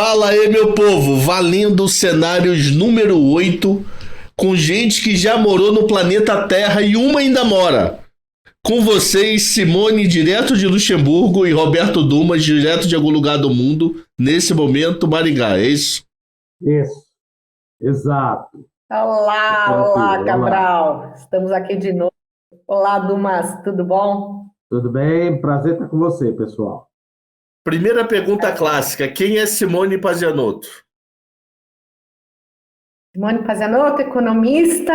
Fala aí, meu povo, valendo cenários número 8, com gente que já morou no planeta Terra e uma ainda mora. Com vocês, Simone, direto de Luxemburgo, e Roberto Dumas, direto de algum lugar do mundo, nesse momento, Maringá, é isso? Isso, exato. Olá, Olá. Cabral. Estamos aqui de novo. Olá, Dumas, tudo bom? Tudo bem? Prazer estar com você, pessoal. Primeira pergunta clássica, quem é Simone Pazianotto? Simone Pazianotto, economista,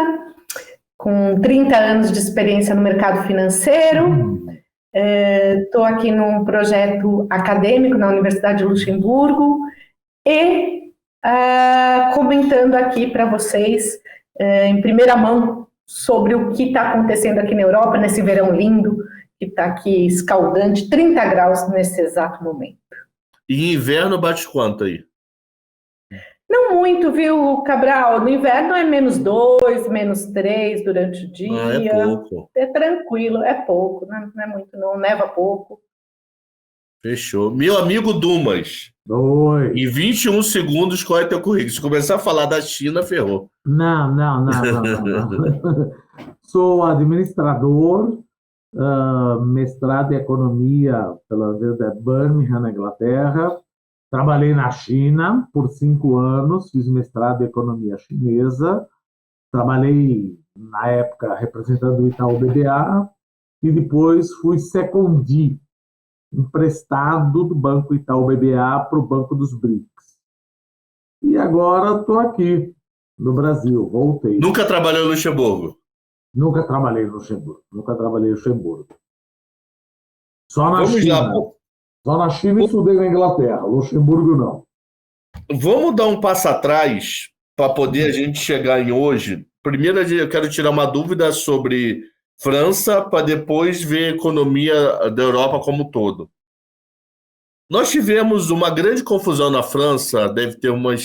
com 30 anos de experiência no mercado financeiro. Estou aqui num projeto acadêmico na Universidade de Luxemburgo e comentando aqui para vocês, em primeira mão, sobre o que está acontecendo aqui na Europa, nesse verão lindo, que está aqui escaldante, 30 graus nesse exato momento. E inverno bate quanto aí? Não muito, viu, Cabral? No inverno é -2, -3 durante o dia. É pouco. É tranquilo, é pouco, não é muito não, neva pouco. Fechou. Meu amigo Dumas, Oi. em 21 segundos, qual é teu currículo? Se começar a falar da China, ferrou. Não. Sou administrador, mestrado em economia pela Universidade de Birmingham, na Inglaterra. Trabalhei na China por 5 anos, fiz mestrado em economia chinesa. Trabalhei, na época, representando o Itaú BBA e depois fui secondee, emprestado do Banco Itaú BBA para o Banco dos BRICS. E agora estou aqui, no Brasil, voltei. Nunca trabalhou no Luxemburgo? Nunca trabalhei em Luxemburgo. Só na Vamos China. lá. Só na China e estudei na Inglaterra. Luxemburgo, não. Vamos dar um passo atrás para poder a gente chegar em hoje. Primeiro, eu quero tirar uma dúvida sobre França, para depois ver a economia da Europa como um todo. Nós tivemos uma grande confusão na França, deve ter umas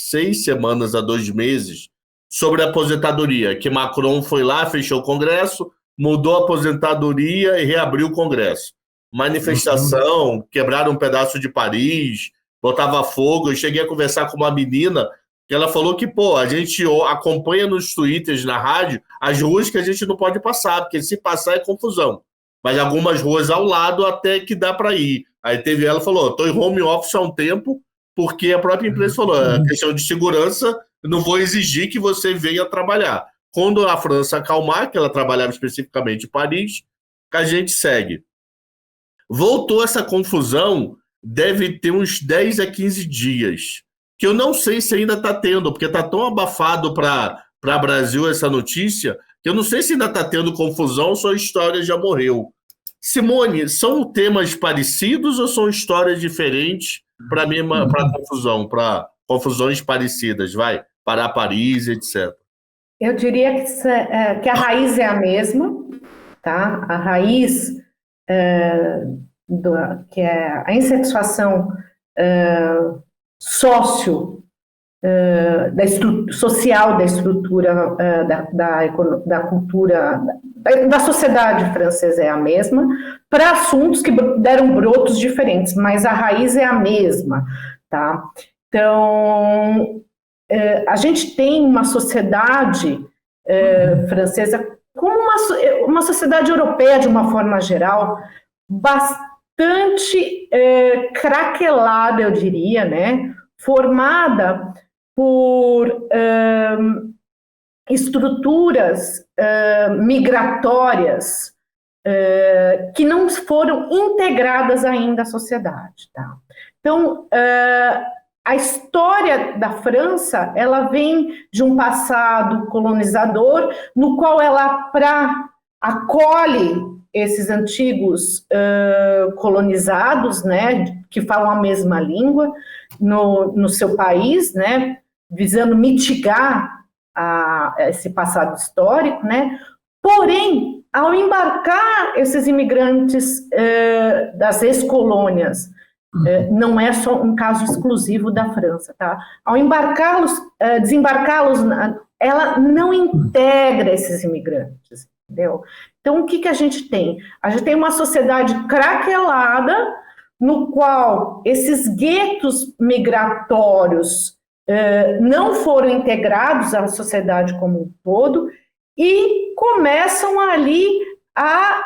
6 semanas a 2 meses, sobre a aposentadoria, que Macron foi lá, fechou o Congresso, mudou a aposentadoria e reabriu o Congresso. Manifestação, quebraram um pedaço de Paris, botava fogo. Eu cheguei a conversar com uma menina que ela falou que, a gente acompanha nos twitters, na rádio, as ruas que a gente não pode passar, porque se passar é confusão. Mas algumas ruas ao lado até que dá para ir. Aí ela falou, estou em home office há um tempo, porque a própria empresa falou, é questão de segurança, não vou exigir que você venha trabalhar. Quando a França acalmar, que ela trabalhava especificamente em Paris, a gente segue. Voltou essa confusão, deve ter uns 10 a 15 dias, que eu não sei se ainda está tendo, porque está tão abafado para Brasil essa notícia, que eu não sei se ainda está tendo confusão ou só a história já morreu. Simone, são temas parecidos ou são histórias diferentes para confusão, para confusões parecidas, para Paris, etc. Eu diria que a raiz é a mesma, tá? A raiz que é a insatisfação social da estrutura da cultura da sociedade francesa é a mesma, para assuntos que deram brotos diferentes, mas a raiz é a mesma, tá? Então, a gente tem uma sociedade francesa, como uma sociedade europeia, de uma forma geral, bastante craquelada, eu diria, né? Formada por estruturas migratórias que não foram integradas ainda à sociedade. Tá? Então, a história da França, ela vem de um passado colonizador, no qual ela acolhe esses antigos colonizados, né, que falam a mesma língua, no seu país, né, visando mitigar esse passado histórico, né? Porém, ao embarcar esses imigrantes das ex-colônias, não é só um caso exclusivo da França, tá? Ao desembarcá-los, ela não integra esses imigrantes, entendeu? Então, o que a gente tem? A gente tem uma sociedade craquelada, no qual esses guetos migratórios não foram integrados à sociedade como um todo e começam ali a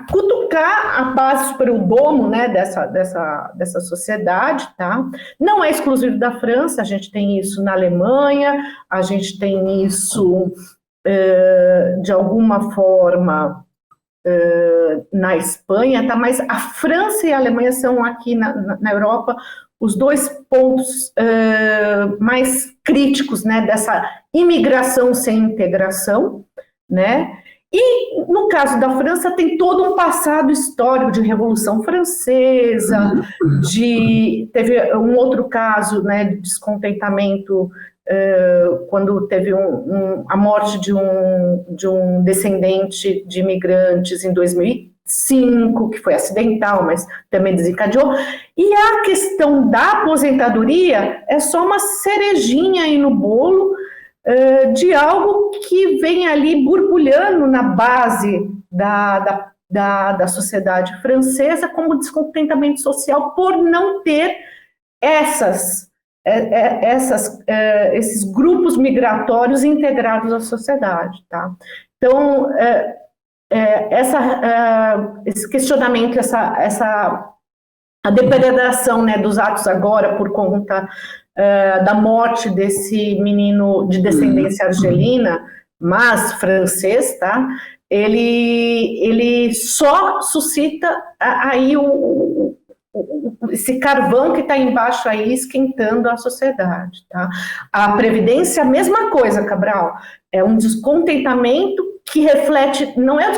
cutucar a base superdomo, né, dessa sociedade, tá? Não é exclusivo da França, a gente tem isso na Alemanha, a gente tem isso, de alguma forma, na Espanha, tá? Mas a França e a Alemanha são aqui na Europa os dois pontos mais críticos, né, dessa imigração sem integração, né? E, no caso da França, tem todo um passado histórico de Revolução Francesa, teve um outro caso, né, de descontentamento, quando teve a morte de um descendente de imigrantes em 2005, que foi acidental, mas também desencadeou. E a questão da aposentadoria é só uma cerejinha aí no bolo, de algo que vem ali borbulhando na base da sociedade francesa como descontentamento social por não ter esses grupos migratórios integrados à sociedade, tá? Então, esse questionamento, a depredação, né, dos atos agora por conta da morte desse menino de descendência argelina, mas francês, tá? Ele só suscita aí esse carvão que está embaixo aí esquentando a sociedade, tá? A Previdência, a mesma coisa, Cabral, é um descontentamento que reflete, não é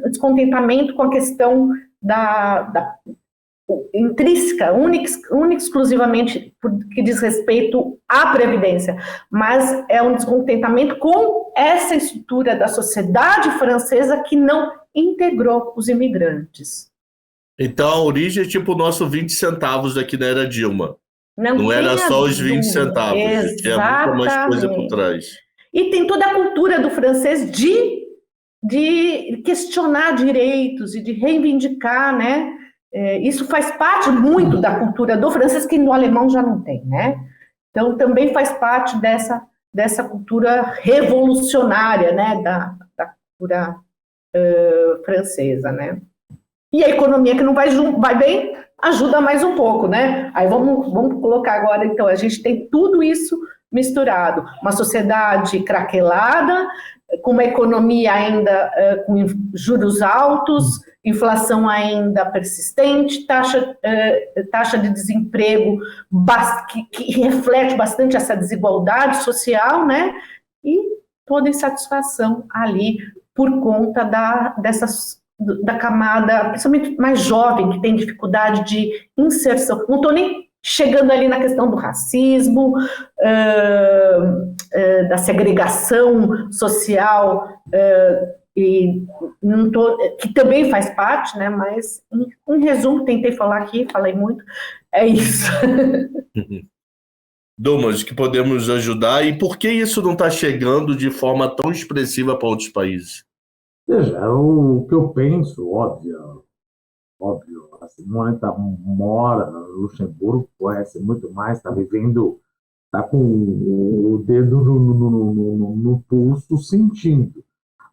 descontentamento com a questão intrínseca, única exclusivamente que diz respeito à Previdência, mas é um descontentamento com essa estrutura da sociedade francesa que não integrou os imigrantes. Então a origem é tipo o nosso 20 centavos aqui na era Dilma. Não era só os 20 centavos, tinha muita mais coisa por trás. E tem toda a cultura do francês de questionar direitos e de reivindicar, né? Isso faz parte muito da cultura do francês, que no alemão já não tem, né? Então, também faz parte dessa cultura revolucionária, né? Da cultura francesa, né? E a economia que não vai bem, ajuda mais um pouco, né? Aí vamos colocar agora, então, a gente tem tudo isso misturado. Uma sociedade craquelada, com uma economia ainda com juros altos, inflação ainda persistente, taxa de desemprego que reflete bastante essa desigualdade social, né? E toda insatisfação ali por conta da camada, principalmente mais jovem, que tem dificuldade de inserção. Não estou nem chegando ali na questão do racismo, da segregação social, que também faz parte, né? Mas, em resumo, tentei falar aqui, falei muito, é isso. Dumas, que podemos ajudar, e por que isso não está chegando de forma tão expressiva para outros países? Veja, o que eu penso, óbvio, a Simone mora no Luxemburgo, conhece muito mais, está com o dedo no pulso, sentindo.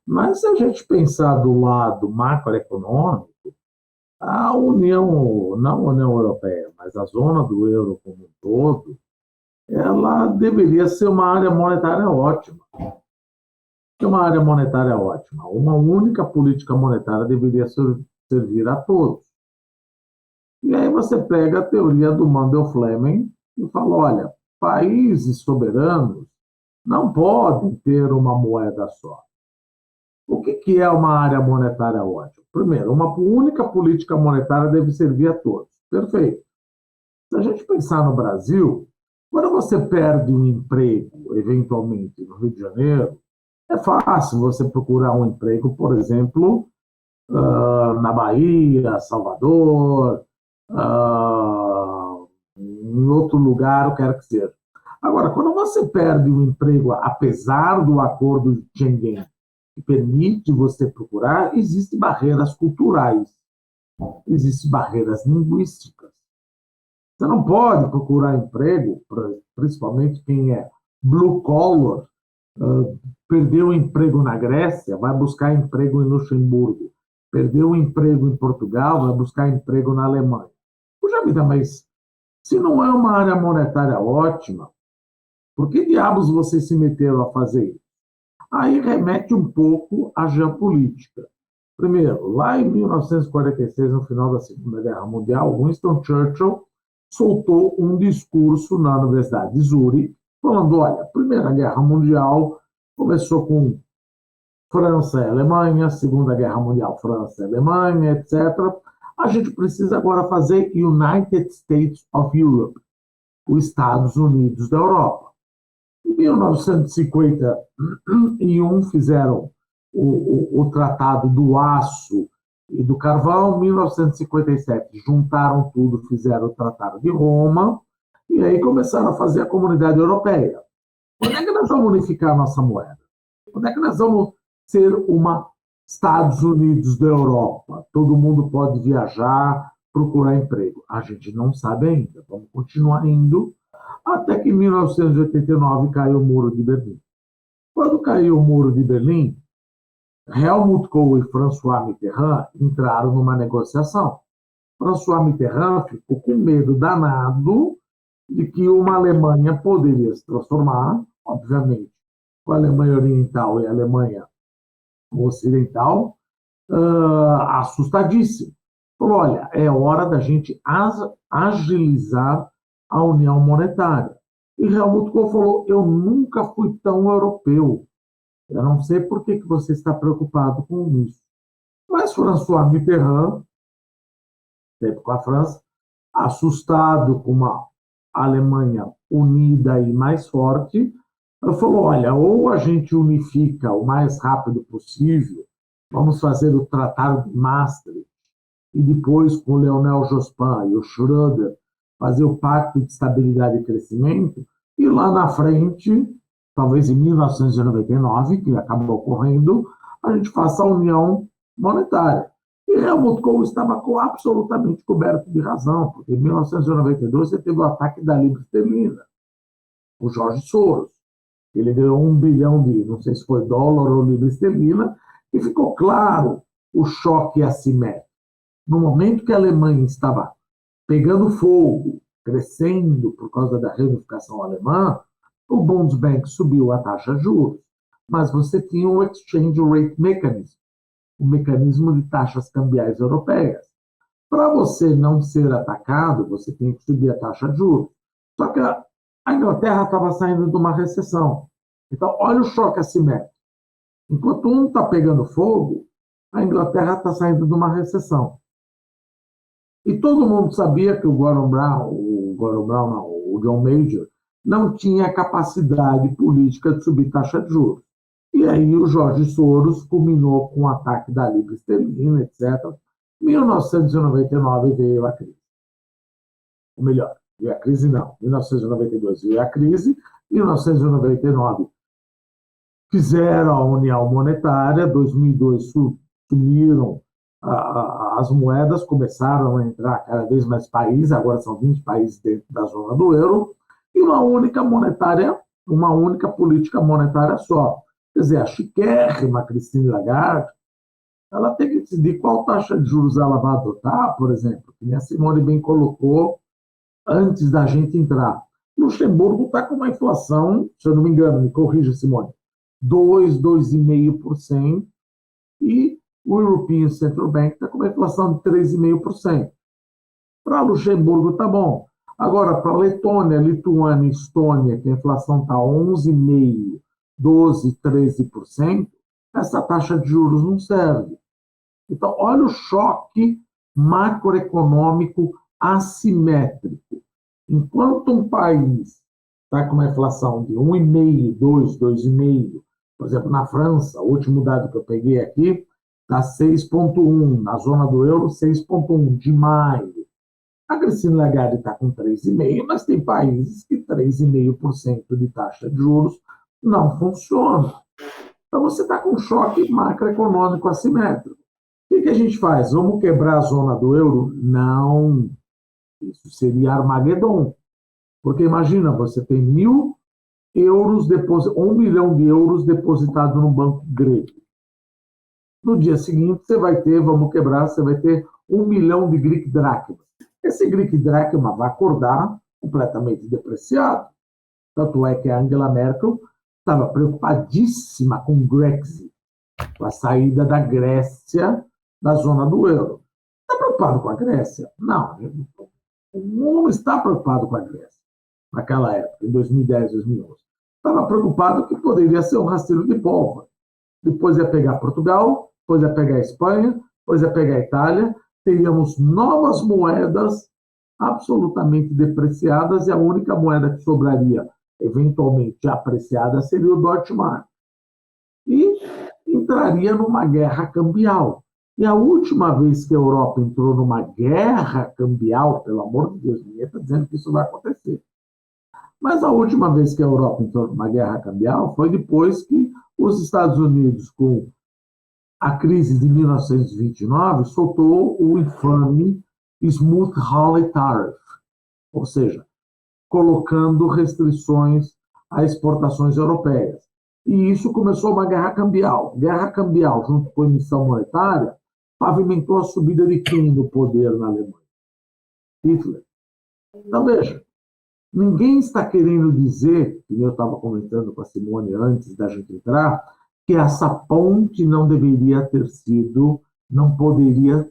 Mas se a gente pensar do lado macroeconômico, a União, não a União Europeia, mas a zona do euro como um todo, ela deveria ser uma área monetária ótima. Que é uma área monetária ótima. Uma única política monetária deveria servir a todos. E aí você pega a teoria do Mundell-Fleming e fala, olha, países soberanos não podem ter uma moeda só. O que é uma área monetária ótima? Primeiro, uma única política monetária deve servir a todos. Perfeito. Se a gente pensar no Brasil, quando você perde um emprego, eventualmente, no Rio de Janeiro, é fácil você procurar um emprego, por exemplo, na Bahia, Salvador, em outro lugar, o que quer que seja. Agora, quando você perde um emprego, apesar do acordo de Schengen, que permite você procurar, existem barreiras culturais. Existem barreiras linguísticas. Você não pode procurar emprego, principalmente quem é blue collar, perdeu o emprego na Grécia, vai buscar emprego em Luxemburgo. Perdeu o emprego em Portugal, vai buscar emprego na Alemanha. Puxa vida, mas se não é uma área monetária ótima, por que diabos vocês se meteram a fazer isso? Aí remete um pouco à geopolítica. Primeiro, lá em 1946, no final da Segunda Guerra Mundial, Winston Churchill soltou um discurso na Universidade de Zurique, falando, olha, a Primeira Guerra Mundial começou com França e Alemanha, Segunda Guerra Mundial, França e Alemanha, etc. A gente precisa agora fazer United States of Europe, os Estados Unidos da Europa. Em 1951 fizeram o Tratado do Aço e do Carvão. Em 1957 juntaram tudo, fizeram o Tratado de Roma, e aí começaram a fazer a Comunidade Europeia. Quando é que nós vamos unificar a nossa moeda? Quando é que nós vamos ser uma Estados Unidos da Europa? Todo mundo pode viajar, procurar emprego. A gente não sabe ainda. Vamos continuar indo até que em 1989 caiu o Muro de Berlim. Quando caiu o Muro de Berlim, Helmut Kohl e François Mitterrand entraram numa negociação. François Mitterrand ficou com medo danado de que uma Alemanha poderia se transformar, obviamente, com a Alemanha Oriental e a Alemanha Ocidental, assustadíssimo. Falou, olha, é hora da gente agilizar a União Monetária. E Helmut Kohl falou, eu nunca fui tão europeu. Eu não sei por que você está preocupado com isso. Mas François Mitterrand, sempre com a França, assustado com uma Alemanha unida e mais forte, falou, olha, ou a gente unifica o mais rápido possível, vamos fazer o Tratado de Maastricht, e depois com o Lionel Jospin e o Schröder fazer o Pacto de Estabilidade e Crescimento, e lá na frente, talvez em 1999, que acabou ocorrendo, a gente faça a União Monetária. E Helmut Kohl estava absolutamente coberto de razão, porque em 1992 você teve o ataque da libra esterlina, o George Soros. Ele ganhou $1 bilhão de, não sei se foi dólar ou libra esterlina, e ficou claro o choque assimétrico. No momento que a Alemanha estava pegando fogo, crescendo por causa da reunificação alemã, o Bundesbank subiu a taxa de juros, mas você tinha o Exchange Rate Mechanism, o mecanismo de taxas cambiais europeias. Para você não ser atacado, você tinha que subir a taxa de juros. Só que a Inglaterra estava saindo de uma recessão. Então, olha o choque assimétrico. Enquanto um está pegando fogo, a Inglaterra está saindo de uma recessão. E todo mundo sabia que o John Major, não tinha capacidade política de subir taxa de juros. E aí o George Soros culminou com o ataque da libra esterlina, etc. Em 1999 veio a crise. Ou melhor, veio a crise não. Em 1992 veio a crise, em 1999 fizeram a União Monetária, 2002 sumiram as moedas, começaram a entrar cada vez mais países, agora são 20 países dentro da zona do euro, e uma única política monetária só. Quer dizer, a chiquérrima Christine Lagarde, ela tem que decidir qual taxa de juros ela vai adotar, por exemplo, que a Simone bem colocou antes da gente entrar. Luxemburgo está com uma inflação, se eu não me engano, me corrija, Simone, 2,5%, e o European Central Bank está com uma inflação de 3,5%. Para Luxemburgo está bom. Agora, para Letônia, Lituânia e Estônia, que a inflação está 11,5%, 12%, 13%, essa taxa de juros não serve. Então, olha o choque macroeconômico assimétrico. Enquanto um país está com uma inflação de 1,5%, 2%, 2,5%, por exemplo, na França, o último dado que eu peguei aqui, está 6,1%, na zona do euro, 6,1% de maio. A Christine Lagarde está com 3,5%, mas tem países que 3,5% de taxa de juros não funciona. Então, você está com um choque macroeconômico assimétrico. O que que a gente faz? Vamos quebrar a zona do euro? Não. Isso seria Armagedon. Porque imagina, você tem 1 milhão de euros depositado no banco grego. No dia seguinte, você vai ter, vamos quebrar, você vai ter 1 milhão de Greek drachmas. Esse Greek drachma vai acordar completamente depreciado. Tanto é que a Angela Merkel estava preocupadíssima com o Grexit, com a saída da Grécia da zona do euro. Está preocupado com a Grécia? Não. O mundo não está preocupado com a Grécia naquela época, em 2010, 2011. Estava preocupado que poderia ser um rastilho de pólvora. Depois ia pegar Portugal, depois ia pegar a Espanha, depois ia pegar a Itália. Teríamos novas moedas absolutamente depreciadas e a única moeda que sobraria, eventualmente apreciada, seria o Deutschmark. E entraria numa guerra cambial. E a última vez que a Europa entrou numa guerra cambial, pelo amor de Deus, ninguém está dizendo que isso vai acontecer. Mas a última vez que a Europa entrou numa guerra cambial foi depois que os Estados Unidos, com a crise de 1929, soltou o infame Smoot-Hawley Tariff, ou seja, colocando restrições a exportações europeias. E isso começou uma guerra cambial. Guerra cambial, junto com a emissão monetária, pavimentou a subida de quem no poder na Alemanha? Hitler. Então, veja, ninguém está querendo dizer, que eu estava comentando com a Simone antes da gente entrar, que essa ponte não deveria ter sido, não poderia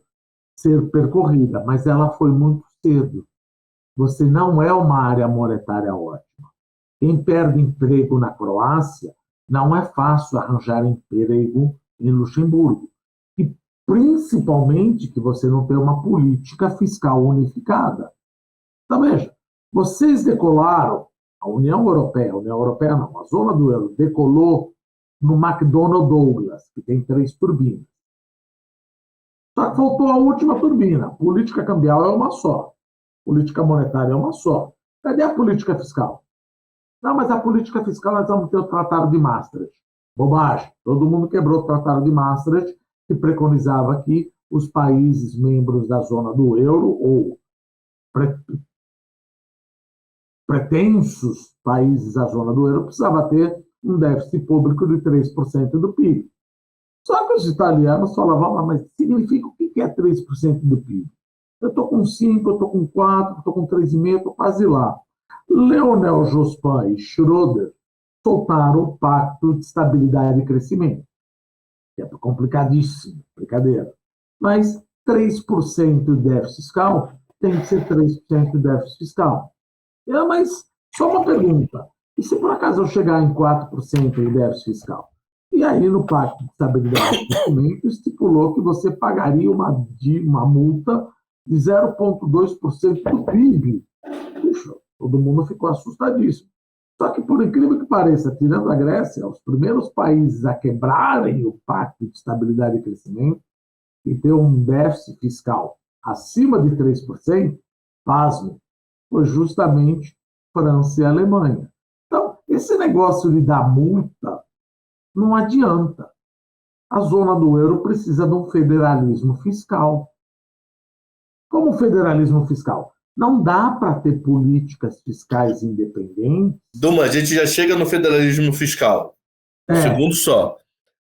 ser percorrida, mas ela foi muito cedo. Você não é uma área monetária ótima. Quem perde emprego na Croácia, não é fácil arranjar emprego em Luxemburgo. E, principalmente, que você não tem uma política fiscal unificada. Então, veja, vocês decolaram, a União Europeia não, a zona do euro decolou no McDonnell Douglas, que tem 3 turbinas. Só que faltou a última turbina. Política cambial é uma só. Política monetária é uma só. Cadê a política fiscal? Não, mas a política fiscal nós vamos ter o Tratado de Maastricht. Bobagem. Todo mundo quebrou o Tratado de Maastricht, que preconizava que os países membros da zona do euro, ou pretensos países da zona do euro, precisavam ter um déficit público de 3% do PIB. Só que os italianos falavam, mas significa o que é 3% do PIB? Eu estou com 5, eu estou com 4, estou com 3,5, estou quase lá. Lionel Jospin e Schroeder soltaram o Pacto de Estabilidade e Crescimento, que é complicadíssimo, brincadeira. Mas 3% de déficit fiscal tem que ser 3% de déficit fiscal. Mas só uma pergunta, e se por acaso eu chegar em 4% de déficit fiscal? E aí no Pacto de Estabilidade e Crescimento estipulou que você pagaria uma multa de 0,2% do PIB. Puxa, todo mundo ficou assustadíssimo. Só que, por incrível que pareça, tirando a Grécia, os primeiros países a quebrarem o Pacto de Estabilidade e Crescimento e ter um déficit fiscal acima de 3%, pasmo, foi justamente França e Alemanha. Então, esse negócio de dar multa não adianta. A zona do euro precisa de um federalismo fiscal. Como federalismo fiscal? Não dá para ter políticas fiscais independentes. Duma, a gente já chega no federalismo fiscal. Um segundo só.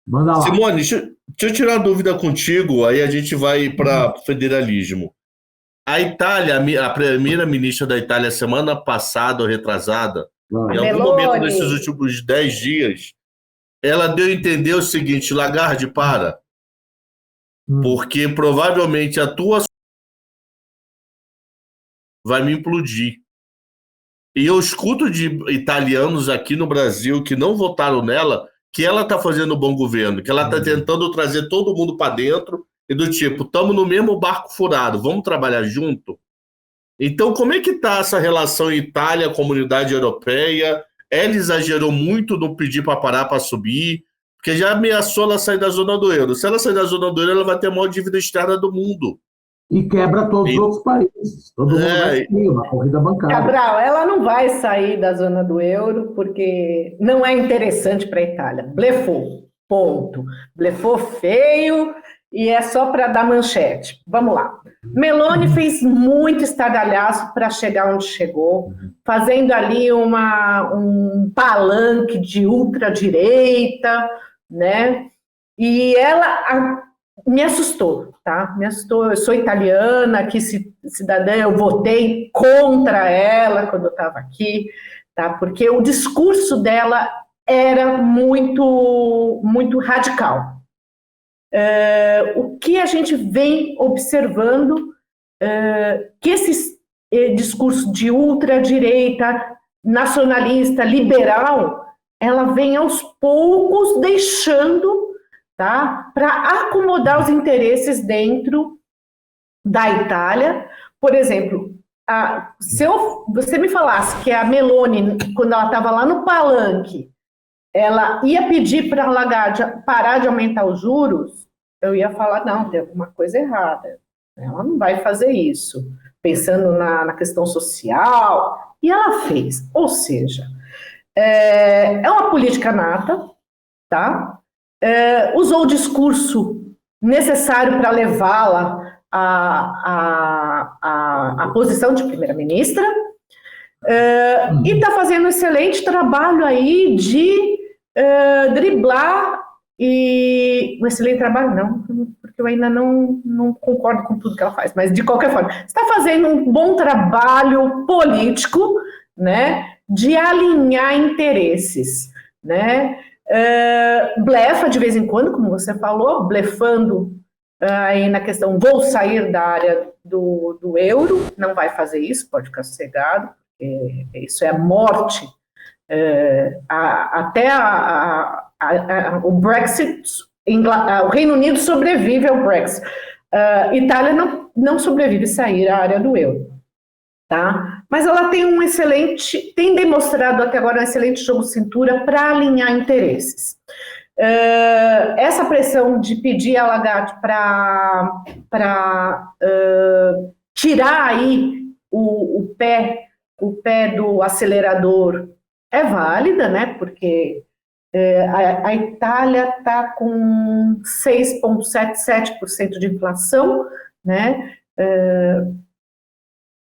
Manda lá. Simone, deixa eu tirar uma dúvida contigo, aí a gente vai para federalismo. A Itália, a primeira-ministra da Itália, semana passada ou retrasada, em algum momento nesses últimos 10 dias, ela deu a entender o seguinte: Lagarde, para. Porque provavelmente a tua vai me implodir. E eu escuto de italianos aqui no Brasil que não votaram nela, que ela está fazendo bom governo, que ela está tentando trazer todo mundo para dentro e do tipo, estamos no mesmo barco furado, vamos trabalhar junto? Então, como é que está essa relação Itália-Comunidade Europeia? Ela exagerou muito no pedir para parar para subir, porque já ameaçou ela sair da zona do euro. Se ela sair da zona do euro, ela vai ter a maior dívida externa do mundo. E quebra todos os outros países. Todo mundo vai ter uma corrida bancária. Cabral, ela não vai sair da zona do euro porque não é interessante para a Itália. Blefou, ponto. Blefou feio e é só para dar manchete. Vamos lá. Meloni fez muito estardalhaço para chegar onde chegou, fazendo ali um palanque de ultradireita, né? E ela me assustou, tá? Me assustou. Eu sou italiana, que cidadã, eu votei contra ela quando eu estava aqui, tá? Porque o discurso dela era muito, muito radical. O que a gente vem observando, que esse discurso de ultradireita, nacionalista, liberal, ela vem aos poucos deixando, tá, para acomodar os interesses dentro da Itália. Por exemplo, se você me falasse que a Meloni, quando ela estava lá no palanque, ela ia pedir para a Lagarde parar de aumentar os juros, eu ia falar, não, tem alguma coisa errada. Ela não vai fazer isso, pensando na questão social, e ela fez. Ou seja, é uma política nata, tá? Usou o discurso necessário para levá-la à posição de primeira-ministra, e está fazendo um excelente trabalho aí de driblar, e um excelente trabalho não, porque eu ainda não concordo com tudo que ela faz, mas de qualquer forma, está fazendo um bom trabalho político, né, de alinhar interesses, né, blefa de vez em quando, como você falou, blefando aí na questão, vou sair da área do euro, não vai fazer isso, pode ficar sossegado, isso é a morte. Até o Brexit, o Reino Unido sobrevive ao Brexit. Itália não sobrevive sair à área do euro, tá? Mas ela tem demonstrado até agora um excelente jogo de cintura para alinhar interesses. Essa pressão de pedir a Lagarde para tirar aí o pé do acelerador é válida, né? Porque a Itália está com 6,77% de inflação, né?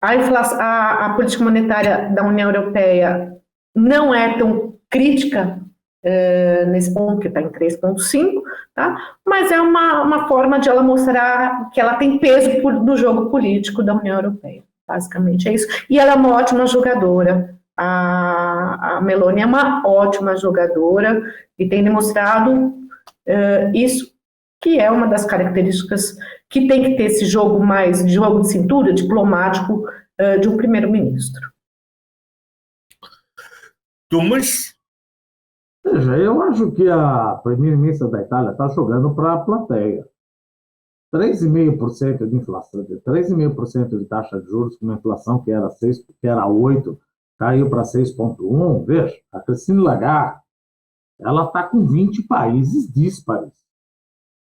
A política monetária da União Europeia não é tão crítica nesse ponto, que está em 3,5%, tá? Mas é uma forma de ela mostrar que ela tem peso no jogo político da União Europeia. Basicamente é isso. E ela é uma ótima jogadora. A Meloni é uma ótima jogadora e tem demonstrado isso, que é uma das características que tem que ter esse jogo mais de jogo de cintura, diplomático, de um primeiro-ministro. Thomas? Veja, eu acho que a primeira-ministra da Itália está jogando para a plateia. 3,5% de inflação, 3,5% de taxa de juros, com uma inflação que era 8%, caiu para 6,1%. Veja, a Christine Lagarde, ela está com 20 países díspares.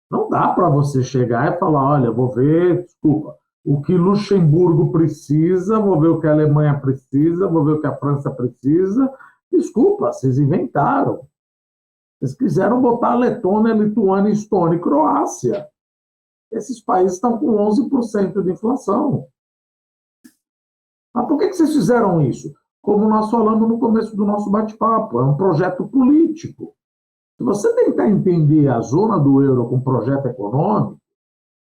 Não dá para você chegar e falar, olha, vou ver, desculpa, o que Luxemburgo precisa, vou ver o que a Alemanha precisa, vou ver o que a França precisa. Desculpa, vocês inventaram. Vocês quiseram botar Letônia, Lituânia, Estônia e Croácia. Esses países estão com 11% de inflação. Mas por que vocês fizeram isso? Como nós falamos no começo do nosso bate-papo, é um projeto político. Se você tentar entender a zona do euro com projeto econômico,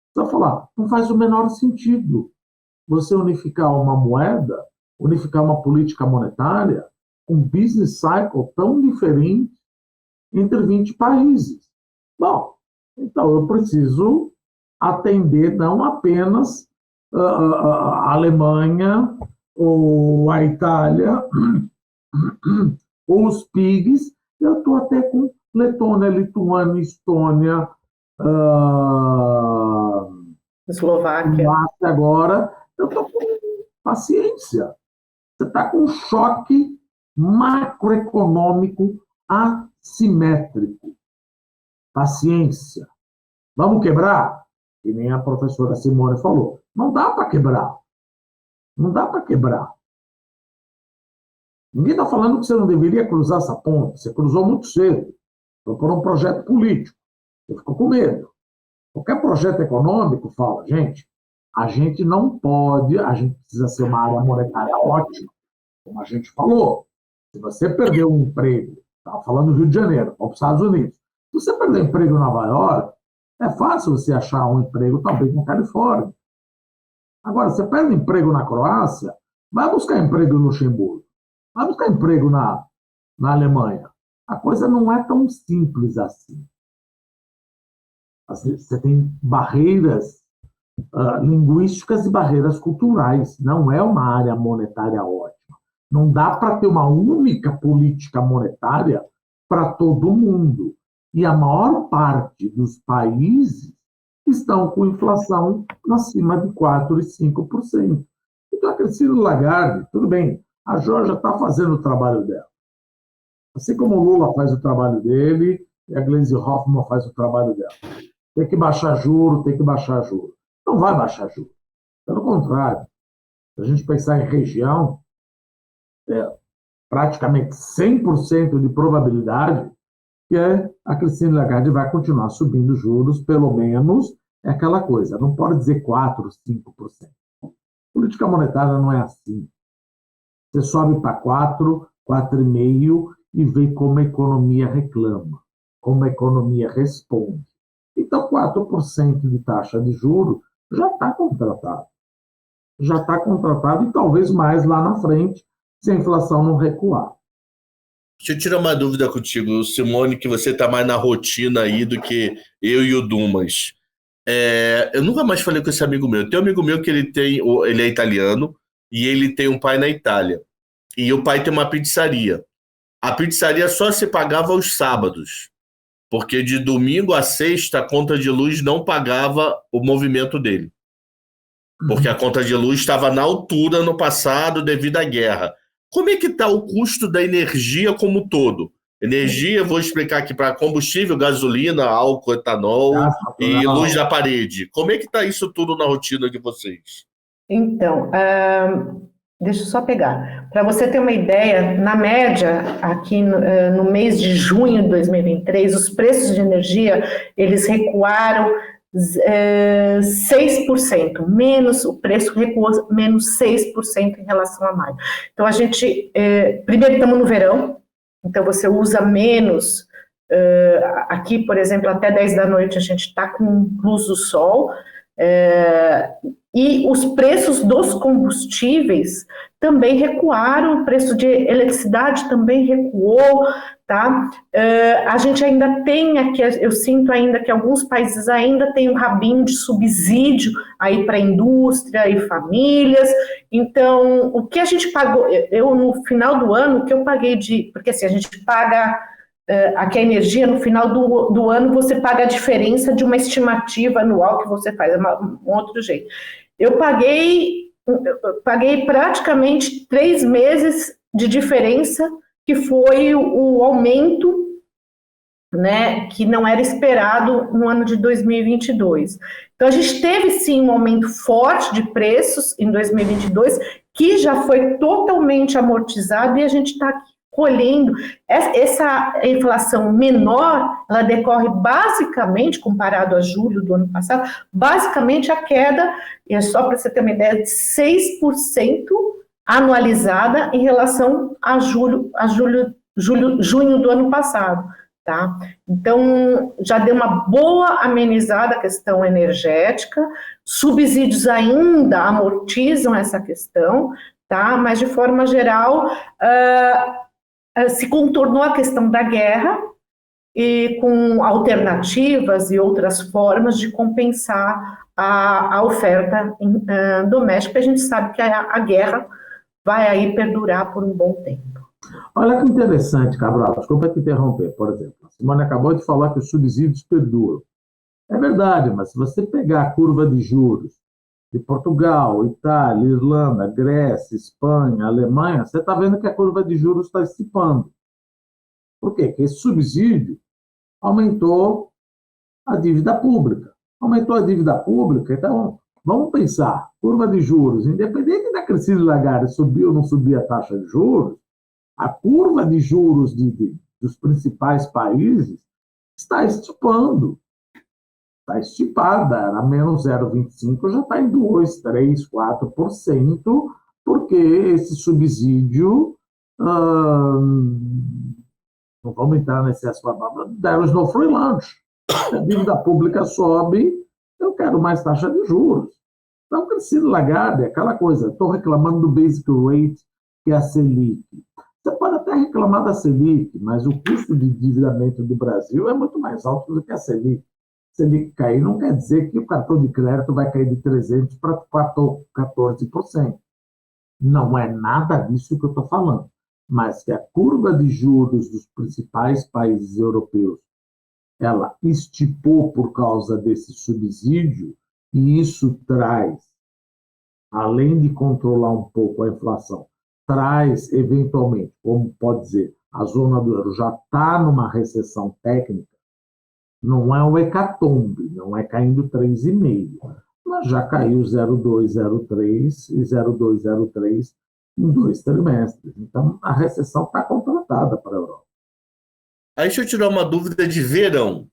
você vai falar, não faz o menor sentido você unificar uma moeda, unificar uma política monetária, um business cycle tão diferente entre 20 países. Bom, então eu preciso atender não apenas a Alemanha ou a Itália ou os PIGs, eu estou até com Letônia, Lituânia, Estônia, Eslováquia. Agora, eu estou com paciência. Você está com um choque macroeconômico assimétrico. Paciência. Vamos quebrar? Que nem a professora Simone falou. Não dá para quebrar. Não dá para quebrar. Ninguém está falando que você não deveria cruzar essa ponte. Você cruzou muito cedo. Foi por um projeto político. Você ficou com medo. Qualquer projeto econômico fala, gente, a gente não pode, a gente precisa ser uma área monetária ótima, como a gente falou. Se você perder um emprego, estava falando do Rio de Janeiro, ou para os Estados Unidos, se você perder um emprego em Nova York, é fácil você achar um emprego talvez na Califórnia. Agora, você perde emprego na Croácia, vai buscar emprego no Luxemburgo, vai buscar emprego na Alemanha. A coisa não é tão simples assim. Você tem barreiras linguísticas e barreiras culturais. Não é uma área monetária ótima. Não dá para ter uma única política monetária para todo mundo. E a maior parte dos países estão com inflação acima de 4% e 5%. Então, a Christine Lagarde, tudo bem, a Georgia está fazendo o trabalho dela. Assim como o Lula faz o trabalho dele, e a Gleisi Hoffmann faz o trabalho dela. Tem que baixar juro, tem que baixar juro. Não vai baixar juro. Pelo contrário, se a gente pensar em região, praticamente 100% de probabilidade que a Christine Lagarde vai continuar subindo juros, pelo menos é aquela coisa, não pode dizer 4%, 5%. Política monetária não é assim. Você sobe para 4%, 4,5% e vê como a economia reclama, como a economia responde. Então, 4% de taxa de juros já está contratado. Já está contratado e talvez mais lá na frente, se a inflação não recuar. Deixa eu tirar uma dúvida contigo, Simone, que você está mais na rotina aí do que eu e o Dumas. Eu nunca mais falei com esse amigo meu. Tem um amigo meu que ele é italiano e ele tem um pai na Itália. E o pai tem uma pizzaria. A pizzaria só se pagava aos sábados, porque de domingo a sexta a conta de luz não pagava o movimento dele. Porque a conta de luz estava na altura no passado devido à guerra. Como é que está o custo da energia como um todo? Energia, vou explicar aqui para combustível, gasolina, álcool, etanol e luz da parede. Como é que está isso tudo na rotina de vocês? Então, deixa eu só pegar. Para você ter uma ideia, na média, aqui no mês de junho de 2023, os preços de energia, eles recuaram 6%, o preço recuou menos 6% em relação a maio. Então, a gente, primeiro estamos no verão, então você usa menos, aqui, por exemplo, até 10 da noite a gente está com luz do sol, e os preços dos combustíveis também recuaram, o preço de eletricidade também recuou, tá? A gente ainda tem aqui, eu sinto ainda que alguns países ainda têm um rabinho de subsídio aí para a indústria e famílias, então o que a gente pagou, eu no final do ano, o que eu paguei porque assim, a gente paga aqui a energia, no final do ano você paga a diferença de uma estimativa anual que você faz, um outro jeito. Eu paguei praticamente 3 meses de diferença, que foi o aumento, né, que não era esperado no ano de 2022. Então, a gente teve, sim, um aumento forte de preços em 2022, que já foi totalmente amortizado, e a gente está aqui colhendo. Essa inflação menor, ela decorre basicamente, comparado a julho do ano passado, basicamente a queda, é só para você ter uma ideia, de 6% anualizada em relação a junho do ano passado, tá? Então, já deu uma boa amenizada a questão energética, subsídios ainda amortizam essa questão, tá? Mas, de forma geral, se contornou a questão da guerra e com alternativas e outras formas de compensar a oferta doméstica. A gente sabe que a guerra vai aí perdurar por um bom tempo. Olha que interessante, Cabral, desculpa te interromper, por exemplo. A Simone acabou de falar que os subsídios perduram. É verdade, mas se você pegar a curva de juros de Portugal, Itália, Irlanda, Grécia, Espanha, Alemanha, você está vendo que a curva de juros está estipando. Por quê? Porque esse subsídio aumentou a dívida pública. Aumentou a dívida pública, então, vamos pensar, curva de juros, independente da Christine Lagarde subir ou não subir a taxa de juros, a curva de juros dos principais países está estipando. está estipada, era menos 0,25%, já está em 2%, 3%, 4%, porque esse subsídio, não vamos entrar nesse assunto, there is no free lunch. A dívida pública sobe, eu quero mais taxa de juros. Então, Christine Lagarde, aquela coisa, estou reclamando do basic rate, que é a Selic. Você pode até reclamar da Selic, mas o custo de endividamento do Brasil é muito mais alto do que a Selic. Selic cair não quer dizer que o cartão de crédito vai cair de 300% para 14%. Não é nada disso que eu estou falando, mas que a curva de juros dos principais países europeus ela estipou por causa desse subsídio, e isso traz, além de controlar um pouco a inflação, traz, eventualmente, como pode dizer, a zona do euro já está numa recessão técnica, não é um hecatombe, não é caindo 3,5%, mas já caiu 0,2, 0,3 e 0,2, 0,3 em 2 trimestres. Então, a recessão está contratada para a Europa. Aí deixa eu tirar uma dúvida de verão.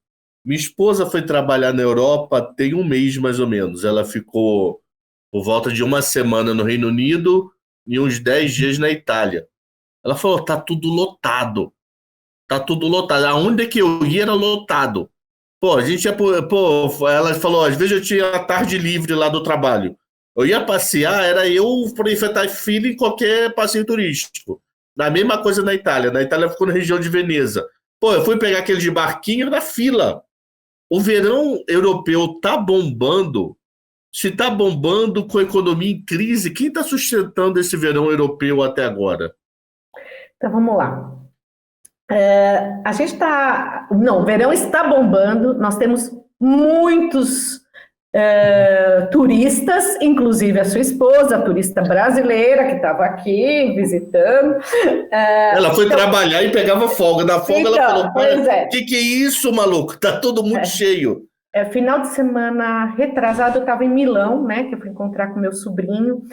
Minha esposa foi trabalhar na Europa tem um mês, mais ou menos. Ela ficou por volta de uma semana no Reino Unido e uns 10 dias na Itália. Ela falou, tá tudo lotado. Tá tudo lotado. Aonde que eu ia era lotado. Pô, a gente ia... ela falou, às vezes eu tinha a tarde livre lá do trabalho. Eu ia passear, era eu para enfrentar fila em qualquer passeio turístico. A mesma coisa na Itália. Na Itália ficou na região de Veneza. Pô, eu fui pegar aquele de barquinho na fila. O verão europeu tá bombando. Se tá bombando com a economia em crise, quem está sustentando esse verão europeu até agora? Então, vamos lá. A gente está... Não, o verão está bombando. Nós temos muitos turistas, inclusive a sua esposa, a turista brasileira que estava aqui visitando. Ela foi trabalhar e pegava folga. Na folga ela falou, pois é. Que é isso, maluco? Tá todo muito cheio. Final de semana retrasado eu estava em Milão, né, que eu fui encontrar com meu sobrinho,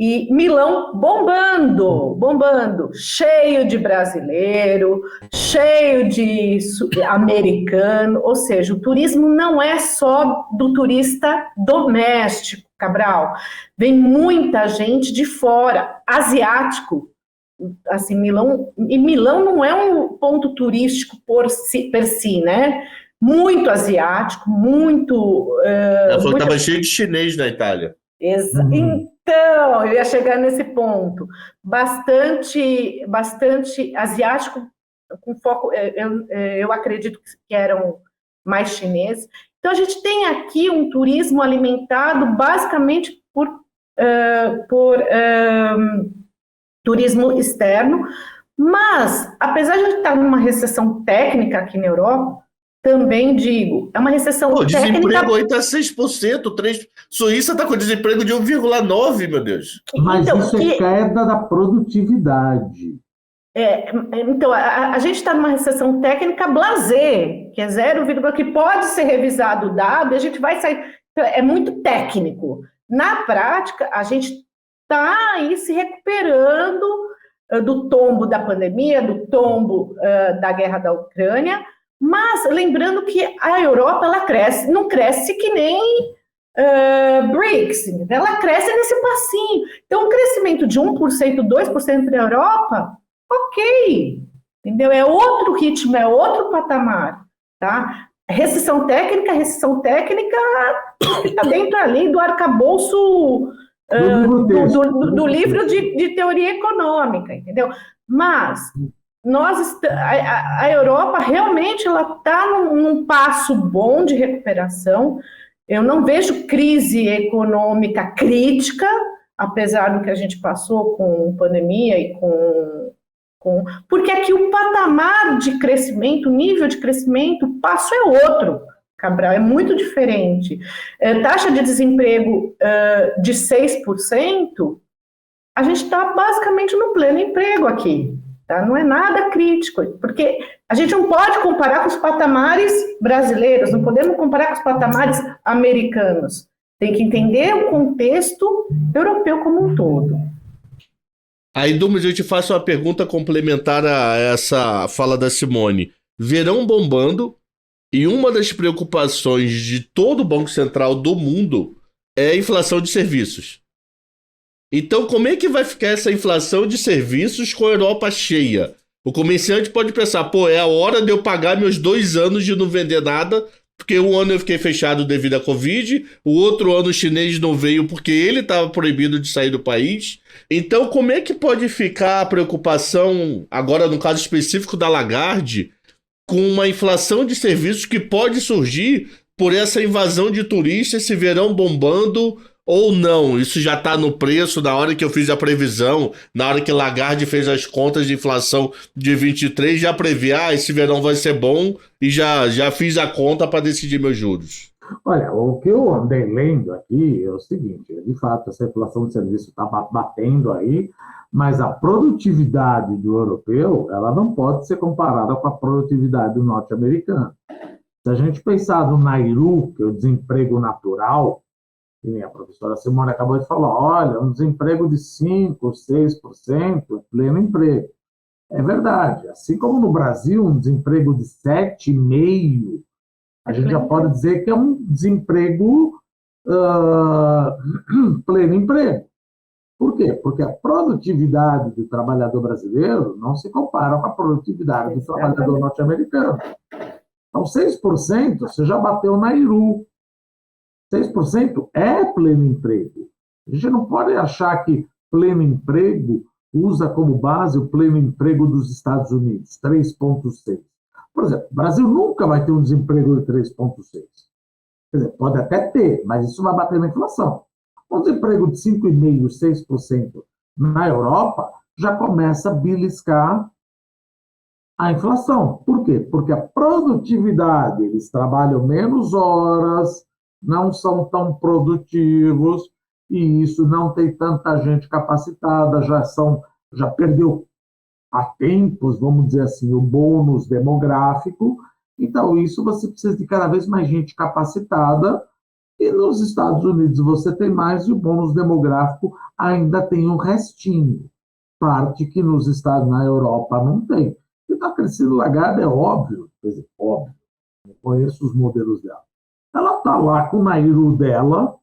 e Milão bombando, cheio de brasileiro, cheio de americano, ou seja, o turismo não é só do turista doméstico, Cabral, vem muita gente de fora, asiático, assim, Milão não é um ponto turístico per si, né? Muito asiático, muito... Ela falou que estava cheio de chinês na Itália. Então, eu ia chegar nesse ponto. Bastante asiático, com foco... Eu acredito que eram mais chineses. Então, a gente tem aqui um turismo alimentado basicamente por turismo externo, mas, apesar de a gente estar numa recessão técnica aqui na Europa, também digo, é uma recessão técnica... O desemprego aí está 6%, 3%. Suíça está com desemprego de 1,9%, meu Deus. Mas então, isso é queda da produtividade. Então, a gente está numa recessão técnica blasé, que é 0, que pode ser revisado o dado, e a gente vai sair... É muito técnico. Na prática, a gente está aí se recuperando do tombo da pandemia, do tombo da guerra da Ucrânia, mas lembrando que a Europa ela cresce, não cresce que nem BRICS, ela cresce nesse passinho. Então, um crescimento de 1%, 2% para a Europa, ok, entendeu? É outro ritmo, é outro patamar, tá? Recessão técnica que está dentro ali do arcabouço do livro de teoria econômica, entendeu? Mas a Europa realmente ela está num passo bom de recuperação. Eu não vejo crise econômica crítica, apesar do que a gente passou com pandemia e porque aqui o patamar de crescimento, o nível de crescimento, o passo é outro, Cabral, é muito diferente. Taxa de desemprego de 6%, a gente está basicamente no pleno emprego aqui. Tá? Não é nada crítico, porque a gente não pode comparar com os patamares brasileiros, não podemos comparar com os patamares americanos. Tem que entender o contexto europeu como um todo. Aí, Dumas, eu te faço uma pergunta complementar a essa fala da Simone. Verão bombando, E uma das preocupações de todo o Banco Central do mundo é a inflação de serviços. Então, como é que vai ficar essa inflação de serviços com a Europa cheia? O comerciante pode pensar, pô, é a hora de eu pagar meus 2 anos de não vender nada, porque um ano eu fiquei fechado devido à Covid, o outro ano o chinês não veio porque ele estava proibido de sair do país. Então, como é que pode ficar a preocupação, agora no caso específico da Lagarde, com uma inflação de serviços que pode surgir por essa invasão de turistas, esse verão bombando ou não? Isso já está no preço na hora que eu fiz a previsão, na hora que Lagarde fez as contas de inflação de 23, já previ, esse verão vai ser bom e já fiz a conta para decidir meus juros. Olha, o que eu andei lendo aqui é o seguinte, de fato, essa inflação de serviço está batendo aí, mas a produtividade do europeu, ela não pode ser comparada com a produtividade do norte-americano. Se a gente pensar no Nairu, que é o desemprego natural, que a professora Simone acabou de falar, olha, um desemprego de 5%, 6%, pleno emprego. É verdade, assim como no Brasil, um desemprego de 7,5%, a gente já pode dizer que é um desemprego pleno emprego. Por quê? Porque a produtividade do trabalhador brasileiro não se compara com a produtividade do trabalhador norte-americano. Então, 6% você já bateu na Nairu. 6% é pleno emprego. A gente não pode achar que pleno emprego usa como base o pleno emprego dos Estados Unidos, 3,6%. Por exemplo, o Brasil nunca vai ter um desemprego de 3,6%. Quer dizer, pode até ter, mas isso vai bater na inflação. Um desemprego de 5,5%, 6% na Europa já começa a beliscar a inflação. Por quê? Porque a produtividade, eles trabalham menos horas, não são tão produtivos, e isso não tem tanta gente capacitada, já perdeu há tempos, vamos dizer assim, o bônus demográfico. Então, isso você precisa de cada vez mais gente capacitada, e nos Estados Unidos você tem mais, e o bônus demográfico ainda tem um restinho, parte que na Europa não tem. Então, a Christine Lagarde é óbvio, quer dizer, óbvio, eu conheço os modelos dela. Ela está lá com o Nairu dela,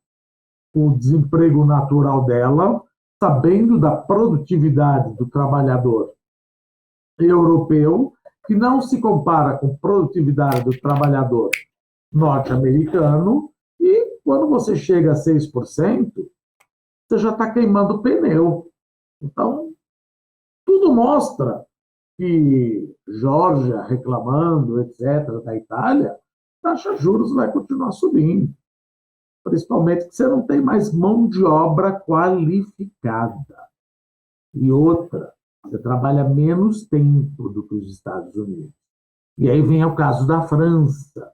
com o desemprego natural dela, sabendo da produtividade do trabalhador europeu, que não se compara com a produtividade do trabalhador norte-americano, e quando você chega a 6%, você já está queimando o pneu. Então, tudo mostra que Geórgia reclamando, etc., da Itália, a taxa de juros vai continuar subindo. Principalmente que você não tem mais mão de obra qualificada. E outra, você trabalha menos tempo do que os Estados Unidos. E aí vem o caso da França.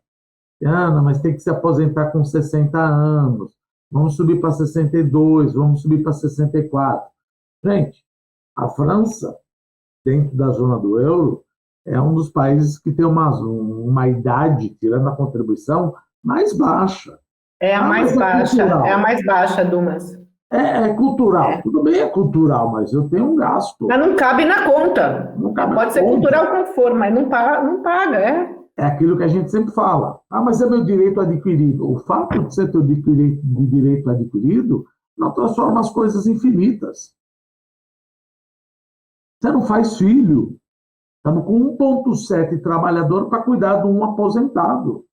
Ana, mas tem que se aposentar com 60 anos. Vamos subir para 62, vamos subir para 64. Gente, a França, dentro da zona do euro, é um dos países que tem uma idade, tirando a contribuição, mais baixa. É a mais baixa, é a mais baixa, Dumas. É cultural, tudo bem, é cultural, mas eu tenho um gasto. Mas não cabe na conta. Não cabe Pode ser cultural como for, mas não paga, é. É aquilo que a gente sempre fala. Mas é meu direito adquirido. O fato de ser teu direito adquirido não transforma as coisas infinitas. Você não faz filho. Estamos com 1,7 trabalhador para cuidar de um aposentado.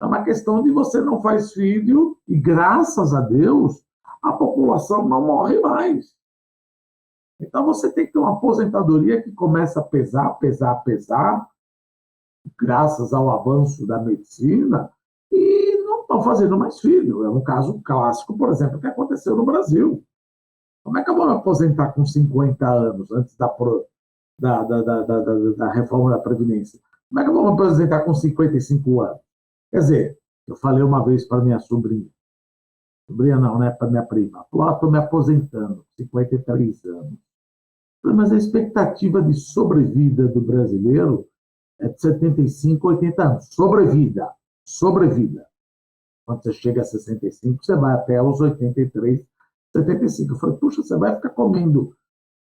É uma questão de você não faz filho e, graças a Deus, a população não morre mais. Então, você tem que ter uma aposentadoria que começa a pesar, graças ao avanço da medicina, e não estão fazendo mais filho. É um caso clássico, por exemplo, que aconteceu no Brasil. Como é que eu vou me aposentar com 50 anos, antes da reforma da Previdência? Como é que eu vou me aposentar com 55 anos? Quer dizer, eu falei uma vez para minha sobrinha não, né, para minha prima, estou me aposentando, 53 anos. Mas a expectativa de sobrevida do brasileiro é de 75, 80 anos. Sobrevida. Quando você chega a 65, você vai até os 83, 75. Eu falei, puxa, você vai ficar comendo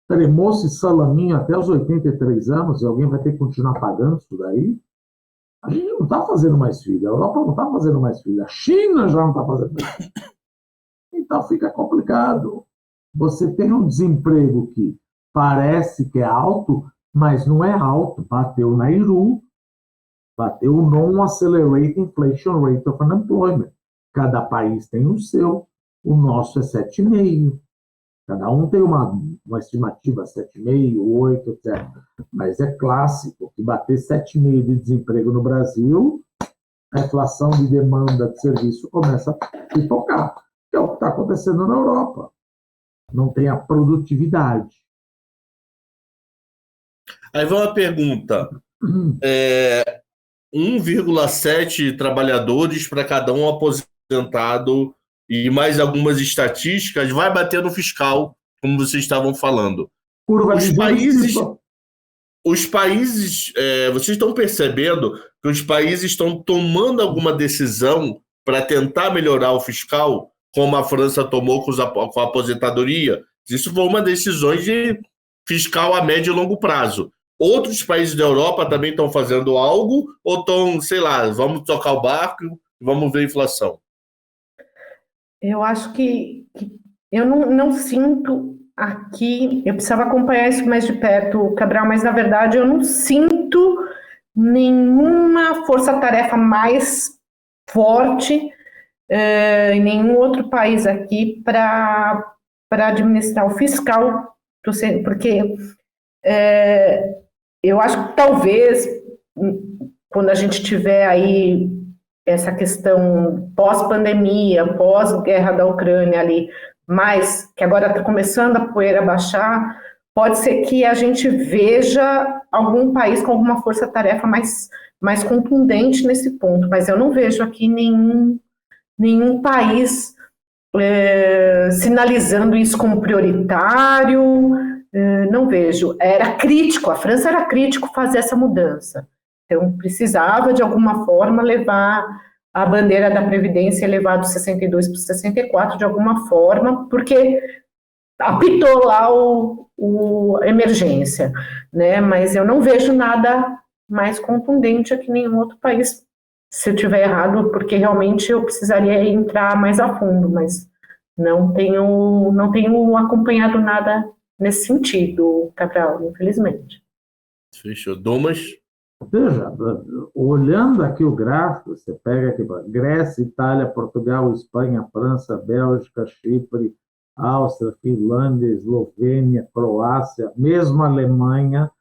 tremoço e salaminho até os 83 anos e alguém vai ter que continuar pagando isso daí? A gente não está fazendo mais filho, a Europa não está fazendo mais filho, a China já não está fazendo mais filho. Então fica complicado. Você tem um desemprego que parece que é alto, mas não é alto. Bateu na IRU, bateu o Non-Accelerated Inflation Rate of Unemployment. Cada país tem o seu, o nosso é 7,5%. Cada um tem uma estimativa 7,5%, 8%, etc. Mas é clássico que bater 7,5% de desemprego no Brasil, a inflação de demanda de serviço começa a pipocar, que é o que está acontecendo na Europa. Não tem a produtividade. Aí vai uma pergunta. 1,7 trabalhadores para cada um aposentado e mais algumas estatísticas vai bater no fiscal, como vocês estavam falando. Curva de Os países, vocês estão percebendo que os países estão tomando alguma decisão para tentar melhorar o fiscal, como a França tomou com a aposentadoria? Isso foi uma decisão de fiscal a médio e longo prazo. Outros países da Europa também estão fazendo algo ou estão, sei lá, vamos tocar o barco e vamos ver a inflação? Eu acho que eu não sinto aqui, eu precisava acompanhar isso mais de perto, Cabral, mas na verdade eu não sinto nenhuma força-tarefa mais forte em nenhum outro país aqui para administrar o fiscal, porque eu acho que talvez quando a gente tiver aí essa questão pós-pandemia, pós-guerra da Ucrânia ali, mas que agora está começando a poeira baixar, pode ser que a gente veja algum país com alguma força-tarefa mais contundente nesse ponto, mas eu não vejo aqui nenhum país sinalizando isso como prioritário, não vejo. Era crítico, a França era crítico fazer essa mudança. Então, precisava, de alguma forma, levar a bandeira da Previdência, levar do 62 para o 64, de alguma forma, porque apitou lá a emergência, né? Mas eu não vejo nada mais contundente aqui em nenhum outro país. Se eu estiver errado, porque realmente eu precisaria entrar mais a fundo, mas não tenho acompanhado nada nesse sentido, Cabral, infelizmente. Fechou. Domas? Veja, olhando aqui o gráfico, você pega aqui Grécia, Itália, Portugal, Espanha, França, Bélgica, Chipre, Áustria, Finlândia, Eslovênia, Croácia, mesmo Alemanha,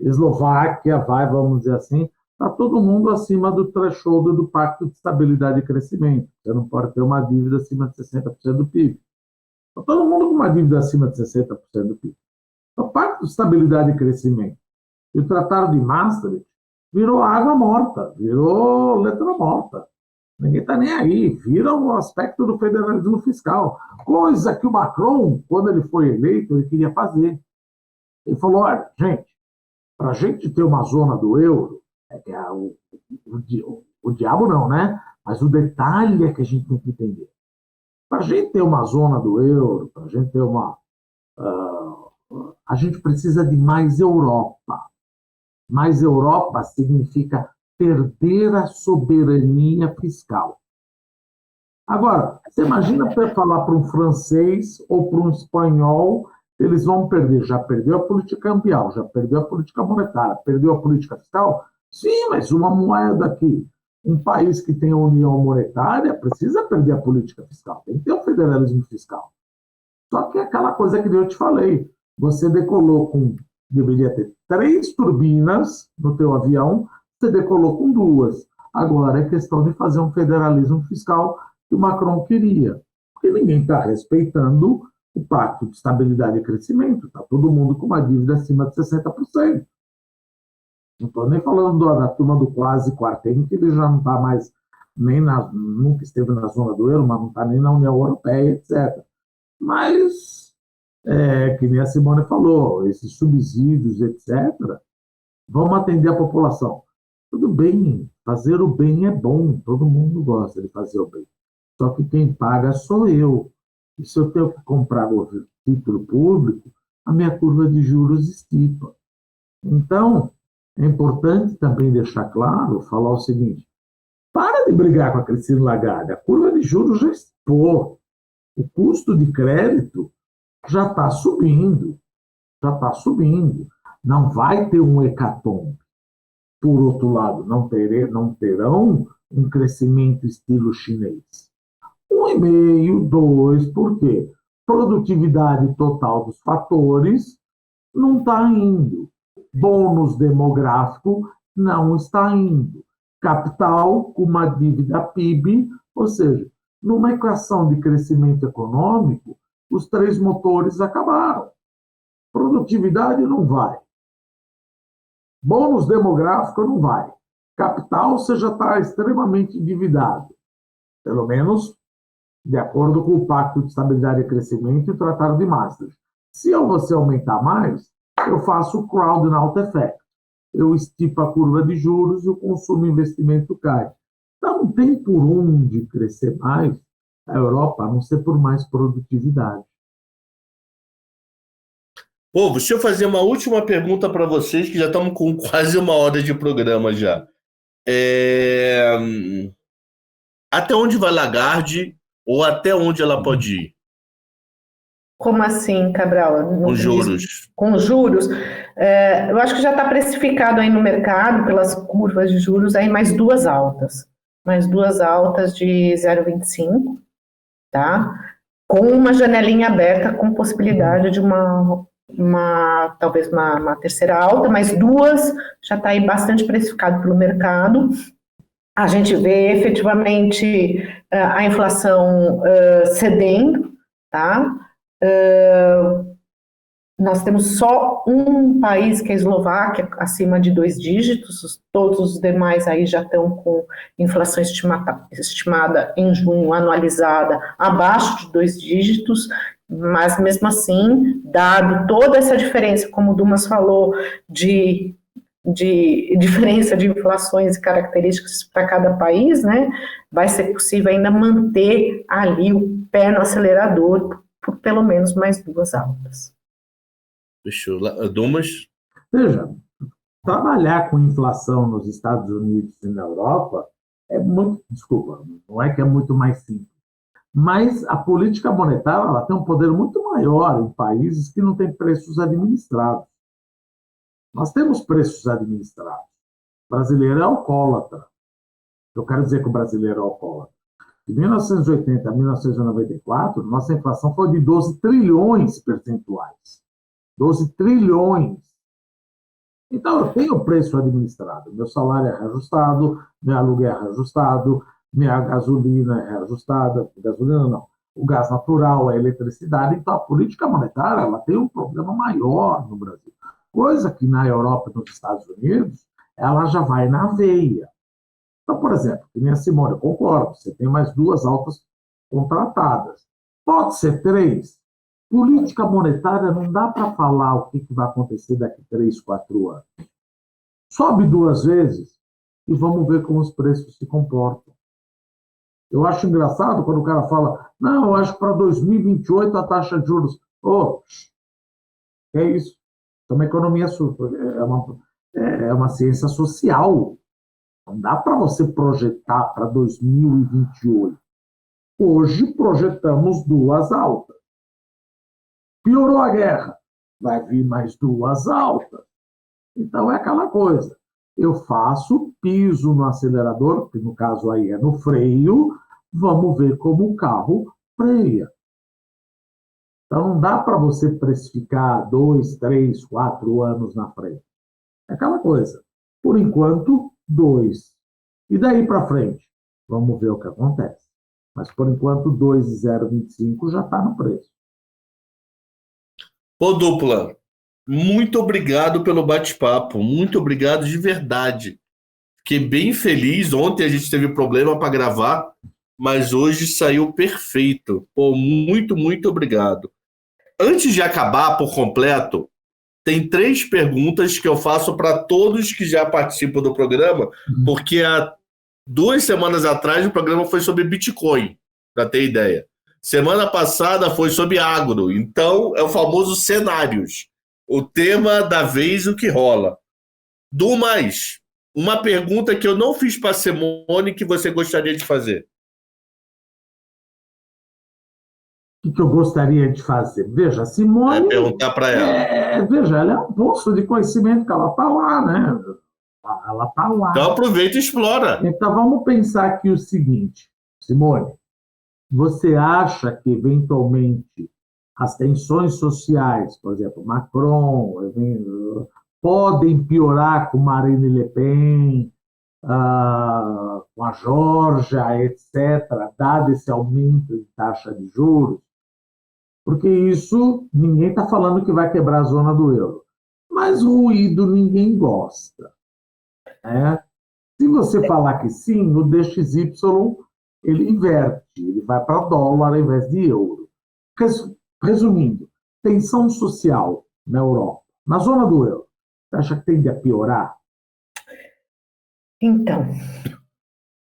Eslováquia, vamos dizer assim, está todo mundo acima do threshold do Pacto de Estabilidade e Crescimento. Você não pode ter uma dívida acima de 60% do PIB. Está todo mundo com uma dívida acima de 60% do PIB. O Pacto de Estabilidade e Crescimento e o Tratado de Maastricht virou água morta, virou letra morta. Ninguém está nem aí, vira o aspecto do federalismo fiscal. Coisa que o Macron, quando ele foi eleito, ele queria fazer. Ele falou, olha, gente, para a gente ter uma zona do euro, o diabo não, né? Mas o detalhe é que a gente tem que entender. Para a gente ter uma zona do euro, para a gente ter a gente precisa de mais Europa. Mais Europa significa perder a soberania fiscal. Agora, você imagina falar para um francês ou para um espanhol, eles vão perder. Já perdeu a política cambial, já perdeu a política monetária, perdeu a política fiscal? Sim, mas uma moeda aqui, um país que tem a união monetária, precisa perder a política fiscal. Tem que ter um federalismo fiscal. Só que é aquela coisa que eu te falei. Você decolou deveria ter 3 turbinas no teu avião, você decolou com 2. Agora é questão de fazer um federalismo fiscal que o Macron queria. Porque ninguém está respeitando o Pacto de Estabilidade e Crescimento. Está todo mundo com uma dívida acima de 60%. Não estou nem falando da turma do quase quarteirão, que ele já não está mais, nunca esteve na zona do euro, mas não está nem na União Europeia, etc. Mas, que nem a Simone falou, esses subsídios, etc., vamos atender a população. Tudo bem, fazer o bem é bom, todo mundo gosta de fazer o bem. Só que quem paga sou eu. E se eu tenho que comprar o título público, a minha curva de juros estipa. Então, É importante também deixar claro, falar o seguinte: para de brigar com a Christine Lagarde, a curva de juros já expôs, o custo de crédito já está subindo, não vai ter um hecatombe. Por outro lado, não terão um crescimento estilo chinês. 1,5, 2, por quê? Produtividade total dos fatores não está indo. Bônus demográfico não está indo. Capital com uma dívida PIB, ou seja, numa equação de crescimento econômico, os 3 motores acabaram. Produtividade não vai. Bônus demográfico não vai. Capital você já está extremamente endividado. Pelo menos de acordo com o Pacto de Estabilidade e Crescimento e o Tratado de Maastricht. Se você aumentar mais, eu faço o crowd-out effect. Eu estipo a curva de juros e o consumo e investimento cai. Então, não tem por onde crescer mais a Europa, a não ser por mais produtividade. Pô, deixa eu fazer uma última pergunta para vocês, que já estamos com quase 1 hora de programa já. Até onde vai Lagarde ou até onde ela pode ir? Como assim, Cabral? Com juros. Com juros? Eu acho que já está precificado aí no mercado, pelas curvas de juros, aí mais 2 altas. Mais 2 altas de 0,25, tá? Com uma janelinha aberta, com possibilidade de talvez uma terceira alta, mas 2 já está aí bastante precificado pelo mercado. A gente vê efetivamente a inflação cedendo, tá? Nós temos só um país, que é a Eslováquia, acima de 2 dígitos, todos os demais aí já estão com inflação estimada em junho, anualizada, abaixo de 2 dígitos, mas mesmo assim, dado toda essa diferença, como o Dumas falou, de diferença de inflações e características para cada país, né, vai ser possível ainda manter ali o pé no acelerador por pelo menos mais 2 altas. Fechou. Dumas? Veja, trabalhar com inflação nos Estados Unidos e na Europa é muito, desculpa, não é que é muito mais simples, mas a política monetária ela tem um poder muito maior em países que não têm preços administrados. Nós temos preços administrados. O brasileiro é alcoólatra. Eu quero dizer que o brasileiro é alcoólatra. De 1980 a 1994, nossa inflação foi de 12 trilhões percentuais. 12 trilhões. Então, eu tenho preço administrado. Meu salário é reajustado, meu aluguel é reajustado, minha gasolina é reajustada. Gasolina não. O gás natural, a eletricidade. Então, a política monetária ela tem um problema maior no Brasil. Coisa que na Europa e nos Estados Unidos, ela já vai na veia. Então, por exemplo, que nem a Simone, eu concordo, você tem mais 2 altas contratadas. Pode ser 3. Política monetária não dá para falar o que vai acontecer daqui 3, 4 anos. Sobe 2 vezes e vamos ver como os preços se comportam. Eu acho engraçado quando o cara fala, não, eu acho que para 2028 a taxa de juros... É isso. É uma economia, é uma ciência social. Não dá para você projetar para 2028. Hoje projetamos 2 altas. Piorou a guerra, vai vir mais 2 altas. Então é aquela coisa. Eu faço, piso no acelerador, que no caso aí é no freio, vamos ver como o carro freia. Então não dá para você precificar 2, 3, 4 anos na frente. É aquela coisa. Por enquanto, 2. E daí para frente? Vamos ver o que acontece. Mas por enquanto, 2,025 já está no preço. Ô, Dupla, muito obrigado pelo bate-papo. Muito obrigado de verdade. Fiquei bem feliz. Ontem a gente teve problema para gravar, mas hoje saiu perfeito. Pô, muito, muito obrigado. Antes de acabar por completo, tem 3 perguntas que eu faço para todos que já participam do programa, porque há 2 semanas atrás o programa foi sobre Bitcoin, para ter ideia. Semana passada foi sobre agro, então é o famoso cenários. O tema da vez, o que rola. Dumas, uma pergunta que eu não fiz para a Simone que você gostaria de fazer. O que eu gostaria de fazer? Veja, Simone... perguntar para ela. Veja, ela é um poço de conhecimento que ela está lá, né? Ela está lá. Então aproveita e explora. Então vamos pensar aqui o seguinte, Simone, você acha que eventualmente as tensões sociais, por exemplo, Macron, podem piorar com Marine Le Pen, com a Geórgia, etc., dado esse aumento de taxa de juros? Porque isso, ninguém está falando que vai quebrar a zona do euro. Mas ruído ninguém gosta. Né? Se você falar que sim, o DXY ele inverte, ele vai para dólar ao invés de euro. Resumindo, tensão social na Europa, na zona do euro, você acha que tende a piorar? Então,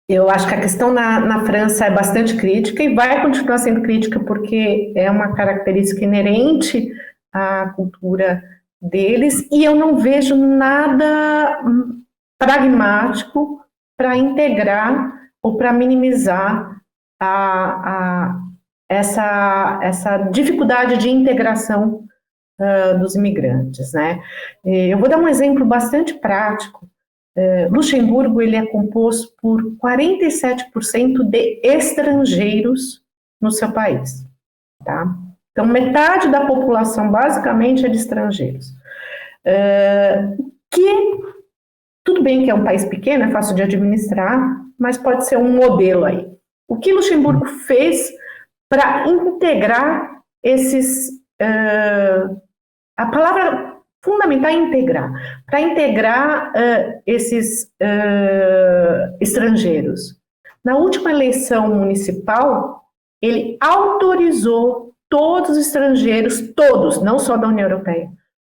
eu acho que a questão na França é bastante crítica e vai continuar sendo crítica porque é uma característica inerente à cultura deles e eu não vejo nada pragmático para integrar ou para minimizar essa dificuldade de integração dos imigrantes, né? Eu vou dar um exemplo bastante prático. Luxemburgo ele é composto por 47% de estrangeiros no seu país, tá? Então, metade da população basicamente é de estrangeiros. Que, tudo bem que é um país pequeno, é fácil de administrar, mas pode ser um modelo aí. O que Luxemburgo fez para integrar esses... a palavra fundamental é integrar. Para integrar esses estrangeiros. Na última eleição municipal, ele autorizou todos os estrangeiros, todos, não só da União Europeia,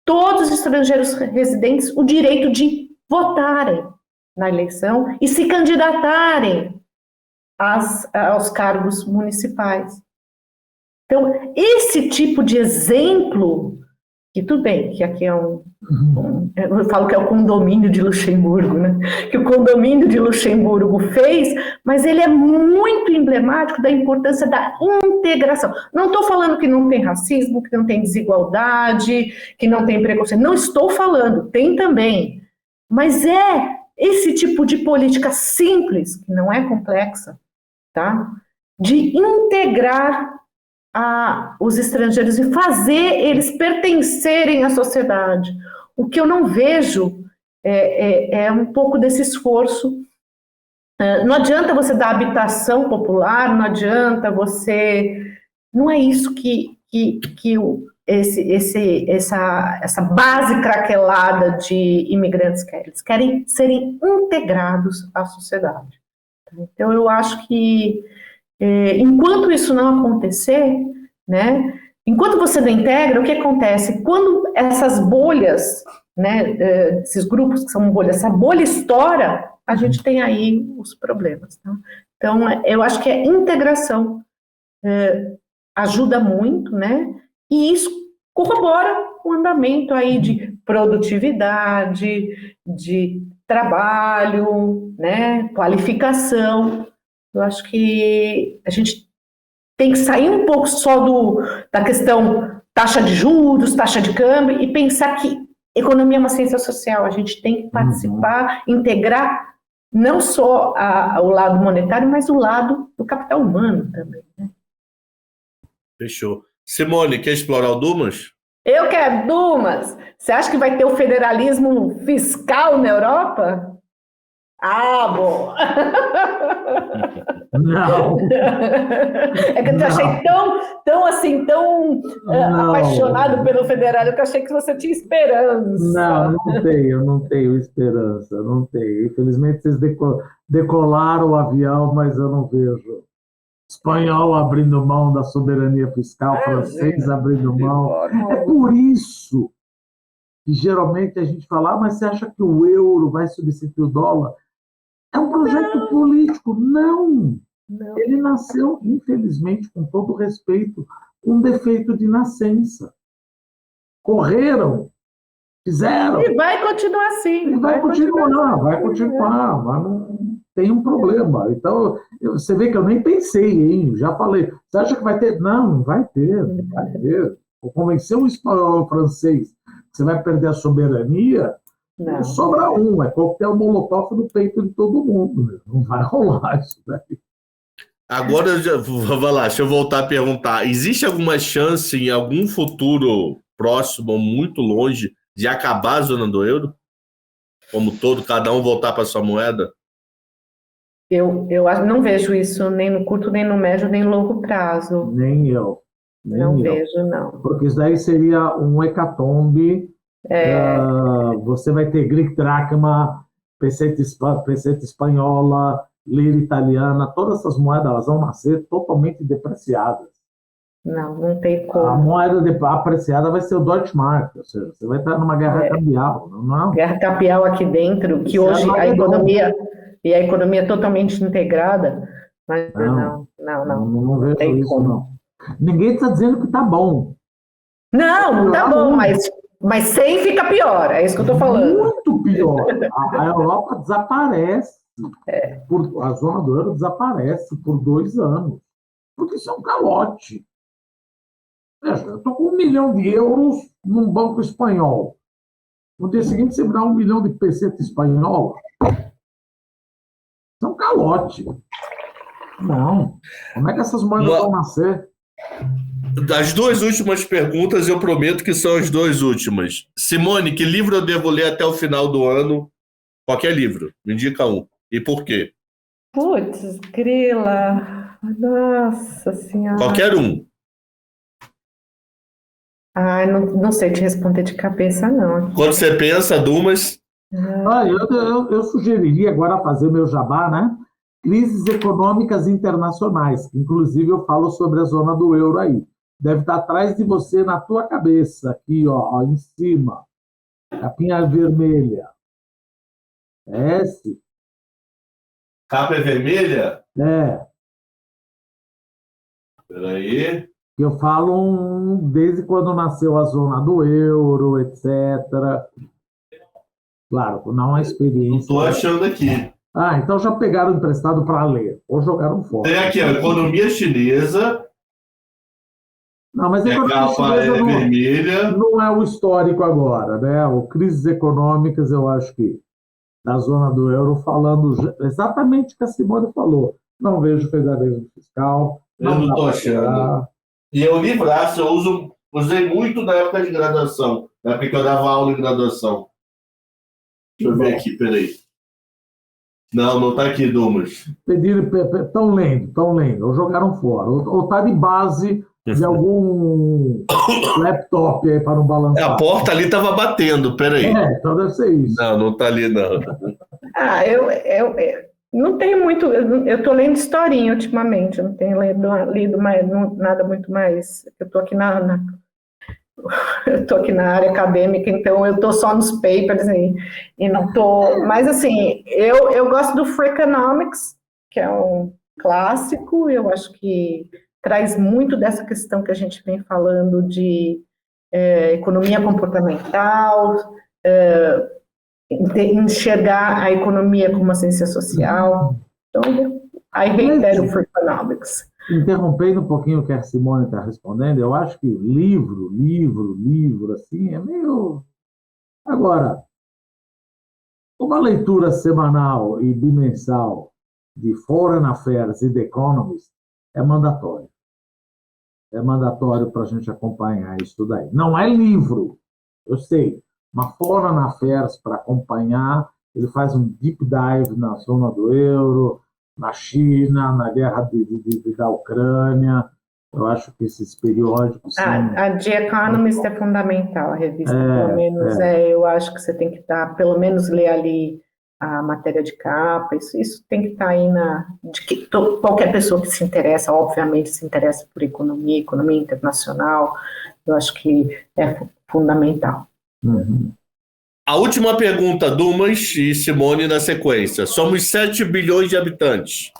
todos os estrangeiros residentes, o direito de votarem na eleição e se candidatarem aos cargos municipais. Então, esse tipo de exemplo, que tudo bem, que aqui eu falo que é o condomínio de Luxemburgo, né? Que o condomínio de Luxemburgo fez, mas ele é muito emblemático da importância da integração. Não estou falando que não tem racismo, que não tem desigualdade, que não tem preconceito. Não estou falando, tem também. Mas é esse tipo de política simples, que não é complexa, tá? De integrar os estrangeiros e fazer eles pertencerem à sociedade. O que eu não vejo é um pouco desse esforço. Não adianta você dar habitação popular, não adianta você... Não é isso que essa base craquelada de imigrantes quer. Eles querem serem integrados à sociedade. Então, eu acho que enquanto isso não acontecer, né, enquanto você não integra, o que acontece? Quando essas bolhas, né, esses grupos que são bolhas, essa bolha estoura, a gente tem aí os problemas. Tá? Então, eu acho que a integração ajuda muito, né, e isso corrobora o andamento aí de produtividade, de trabalho, né, qualificação. Eu acho que a gente tem que sair um pouco só da questão taxa de juros, taxa de câmbio, e pensar que economia é uma ciência social. A gente tem que participar, integrar não só o lado monetário, mas o lado do capital humano também. Né? Fechou. Simone, quer explorar o Dumas? Eu quero Dumas. Você acha que vai ter o federalismo fiscal na Europa? Ah, bom. Não. É que eu te achei tão apaixonado pelo federal, que eu achei que você tinha esperança. Não tenho esperança, não tenho. Infelizmente, vocês decolaram o avião, mas eu não vejo. Espanhol abrindo mão da soberania fiscal, francês abrindo mão. É por isso que geralmente a gente fala, mas você acha que o euro vai substituir o dólar? É um projeto político. Não. Ele nasceu, infelizmente, com todo respeito, com um defeito de nascença. Correram Fizeram. E vai continuar assim. E vai continuar, mas não tem um problema. Então, você vê que eu nem pensei, hein? Já falei. Você acha que vai ter? Não vai ter. Vou convencer o espanhol o francês que você vai perder a soberania, não sobra um. É coquetel molotov no peito de todo mundo. Não vai rolar isso daí. Agora, vai lá, deixa eu voltar a perguntar. Existe alguma chance em algum futuro próximo ou muito longe de acabar a zona do euro? Como todo, cada um voltar para sua moeda? Eu não vejo isso nem no curto, nem no médio, nem no longo prazo. Nem eu. Não vejo, não. Porque isso daí seria um hecatombe. Você vai ter Greek dracma, peseta espanhola, lira italiana, todas essas moedas elas vão nascer totalmente depreciadas. Não tem como. A moeda apreciada vai ser o Deutschmark, ou seja, você vai estar numa guerra cambial. Não? Guerra cambial aqui dentro, que hoje a economia é totalmente integrada, mas não vejo tem isso, como. não. Ninguém está dizendo que está bom. Não está bom, mas sem fica pior, é isso que eu estou falando. Muito pior. A Europa desaparece. A zona do euro desaparece por 2 anos. Porque isso é um calote. Veja, eu estou com 1 milhão de euros num banco espanhol. No dia seguinte, você me dá 1 milhão de peseta espanhola. Isso é um calote. Não. Como é que essas moedas vão nascer? Das 2 últimas perguntas, eu prometo que são as 2 últimas. Simone, que livro eu devo ler até o final do ano? Qualquer livro. Me indica um. E por quê? Putz, grila. Nossa Senhora. Qualquer um. Não sei te responder de cabeça, não. Quando você pensa, Dumas... Eu sugeriria agora fazer meu jabá, né? Crises econômicas internacionais. Inclusive, eu falo sobre a zona do euro aí. Deve estar atrás de você, na tua cabeça, aqui, ó em cima. Capinha vermelha. S. Capa é vermelha? Peraí. Eu falo desde quando nasceu a zona do euro, etc. Claro, não a experiência. Estou achando aqui. Então já pegaram emprestado para ler, ou jogaram fora. Tem aqui a economia chinesa. Não, mas a capa é vermelha. Não é o histórico agora, né? O crises econômicas, eu acho que da zona do euro, falando exatamente o que a Simone falou. Não vejo federalismo fiscal. Eu não estou achando. E é um livraço, eu usei muito na época de graduação, na época que eu dava aula em graduação. Deixa eu ver aqui, peraí. Não está aqui, Dumas. Estão lendo, ou jogaram fora. Ou está de base de algum laptop aí para não balançar. A porta ali estava batendo, peraí. Então deve ser isso. Não está ali, não. Eu não tenho muito. Eu estou lendo historinha ultimamente, eu não tenho lido mais, nada muito mais. Eu estou aqui eu estou aqui na área acadêmica, então eu estou só nos papers e não estou. Mas assim, eu gosto do Freakonomics, que é um clássico. Eu acho que traz muito dessa questão que a gente vem falando de economia comportamental, enxergar a economia como uma ciência social. Então, aí reitero o Freakonomics. Interrompendo um pouquinho o que a Simone está respondendo, eu acho que livro, assim, é meio... Agora, uma leitura semanal e bimensal de Foreign Affairs e The Economist é mandatório. É mandatório para a gente acompanhar isso daí. Não é livro, eu sei, mas Foreign Affairs para acompanhar, ele faz um deep dive na zona do euro, na China, na guerra da Ucrânia. Eu acho que esses periódicos são... A The Economist é fundamental, a revista, pelo menos. Eu acho que você tem que estar, pelo menos ler ali a matéria de capa, isso tem que estar aí qualquer pessoa que se interessa, obviamente se interessa por economia internacional, eu acho que é fundamental. Uhum. A última pergunta, Dumas e Simone na sequência. Somos 7 bilhões de habitantes.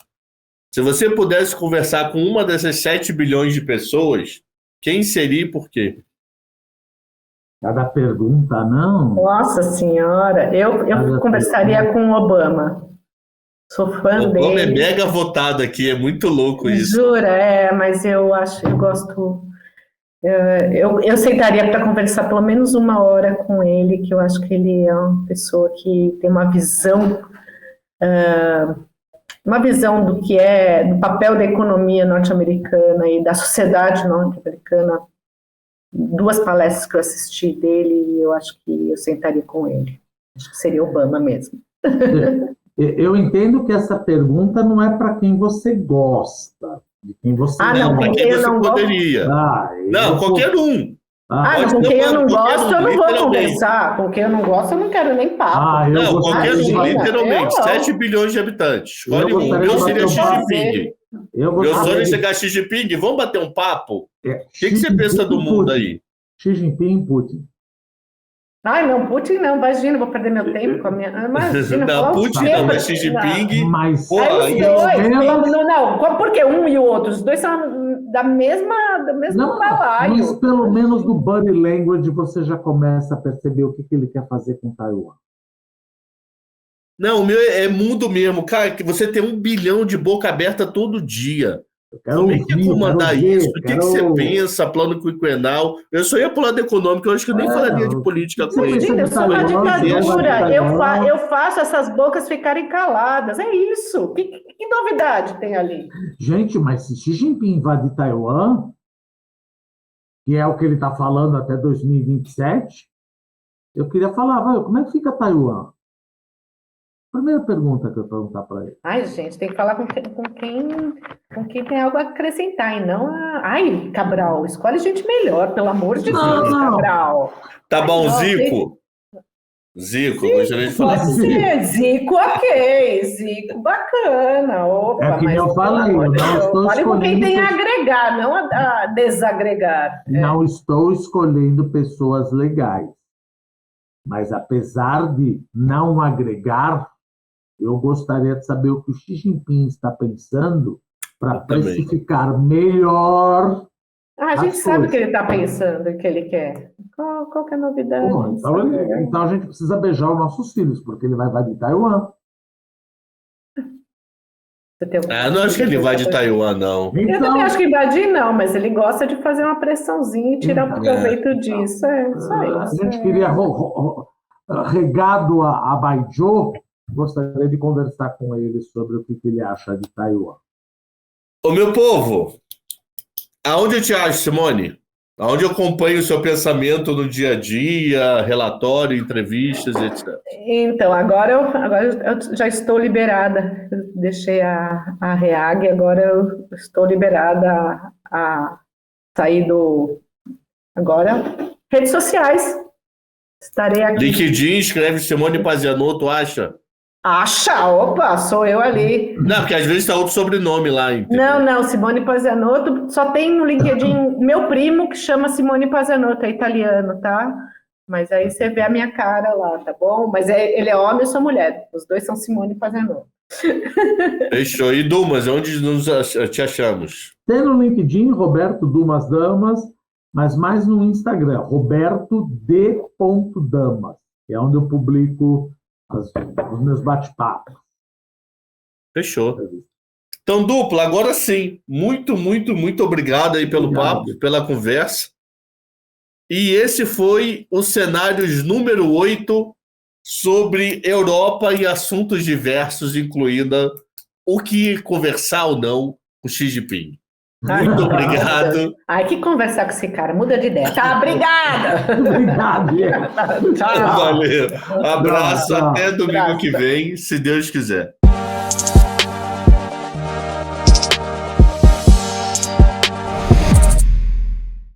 Se você pudesse conversar com uma dessas 7 bilhões de pessoas, quem seria e por quê? Cada pergunta, não? Nossa Senhora, eu conversaria com o Obama. Sou fã O Obama é dele. mega votado aqui, é muito louco isso. Jura, mas eu gosto. Eu sentaria para conversar pelo menos 1 hora com ele, que eu acho que ele é uma pessoa que tem uma visão do que é do papel da economia norte-americana e da sociedade norte-americana. 2 palestras que eu assisti dele, eu acho que eu sentaria com ele. Acho que seria Obama mesmo. Eu entendo que essa pergunta não é para quem você gosta, de quem você não, Para quem você poderia. Não, qualquer um. Com quem eu não gosto, eu não vou conversar. Com quem eu não gosto, eu não quero nem papo. Não, qualquer um, literalmente. 7 bilhões de habitantes. Escolhe um. O meu seria Xi Jinping. Meu sonho é chegar a Xi Jinping. Vamos bater um papo? O que você pensa do mundo aí? Xi Jinping e Putin. Não, Putin não, imagina, vou perder meu tempo com a minha. Imagina, não, Putin não, mas Xi Jinping. Mas os dois. Não, porque um e o outro, os dois são da mesma balaio. Mas pelo menos no body language você já começa a perceber o que ele quer fazer com Taiwan. Não, o meu é mundo mesmo, cara, que você tem 1 bilhão de boca aberta todo dia. Como é que é comandar isso? O que você pensa, plano quinquenal? Eu só ia pro lado econômico, eu acho que eu nem falaria de política com ele. Eu sou uma ditadura, eu faço essas bocas ficarem caladas, é isso. Que novidade tem ali? Gente, mas se Xi Jinping invadir Taiwan, que é o que ele está falando até 2027, eu queria falar, como é que fica Taiwan? Primeira pergunta que eu vou perguntar para ele. Gente, tem que falar com quem tem algo a acrescentar, e não Cabral, escolhe gente melhor, pelo amor de Deus, Cabral. Tá bom, Zico. Zico, gostaria de falar. Pode ser, Zico, ok, Zico, bacana. Opa, é que eu falei, eu não estou escolhendo com quem tem a agregar, não a desagregar. Não estou escolhendo pessoas legais. Mas apesar de não agregar, eu gostaria de saber o que o Xi Jinping está pensando para precificar melhor. A gente sabe o que ele está pensando, o que ele quer. Qual que é a novidade? Então a gente precisa beijar os nossos filhos, porque ele vai invadir Taiwan. Não acho que ele invade Taiwan, não. Eu também acho que invadir não, mas ele gosta de fazer uma pressãozinha e tirar proveito disso. Só isso. A gente queria, regado a Baijiu, gostaria de conversar com ele sobre o que ele acha de Taiwan. Ô, meu povo, aonde eu te acho, Simone? Aonde eu acompanho o seu pensamento no dia a dia, relatório, entrevistas, etc. Então, agora eu já estou liberada. Eu deixei a REAG, agora eu estou liberada a sair do... Agora, redes sociais. Estarei aqui. LinkedIn, escreve Simone Pazianotto, acha? Opa, sou eu ali. Não, porque às vezes está outro sobrenome lá. Entendeu? Não, Simone Pazianotto, só tem no LinkedIn meu primo que chama Simone Pazianotto, é italiano, tá? Mas aí você vê a minha cara lá, tá bom? Mas ele é homem, eu sou mulher, os dois são Simone Pazianotto. Fechou. E Dumas, onde te achamos? Tem no LinkedIn, Roberto Dumas Damas, mas mais no Instagram, Roberto D.Damas, que é onde eu publico os meus bate-papos. Fechou. Então, Dupla, agora sim. Muito, muito, muito obrigado aí pelo papo, pela conversa. E esse foi o Cenários número 8 sobre Europa e assuntos diversos, incluindo o que conversar ou não com Xi Jinping. Muito obrigado. Que conversar com esse cara, muda de ideia. Tá, obrigada. Obrigado. Valeu. Abraço, até domingo que vem, se Deus quiser.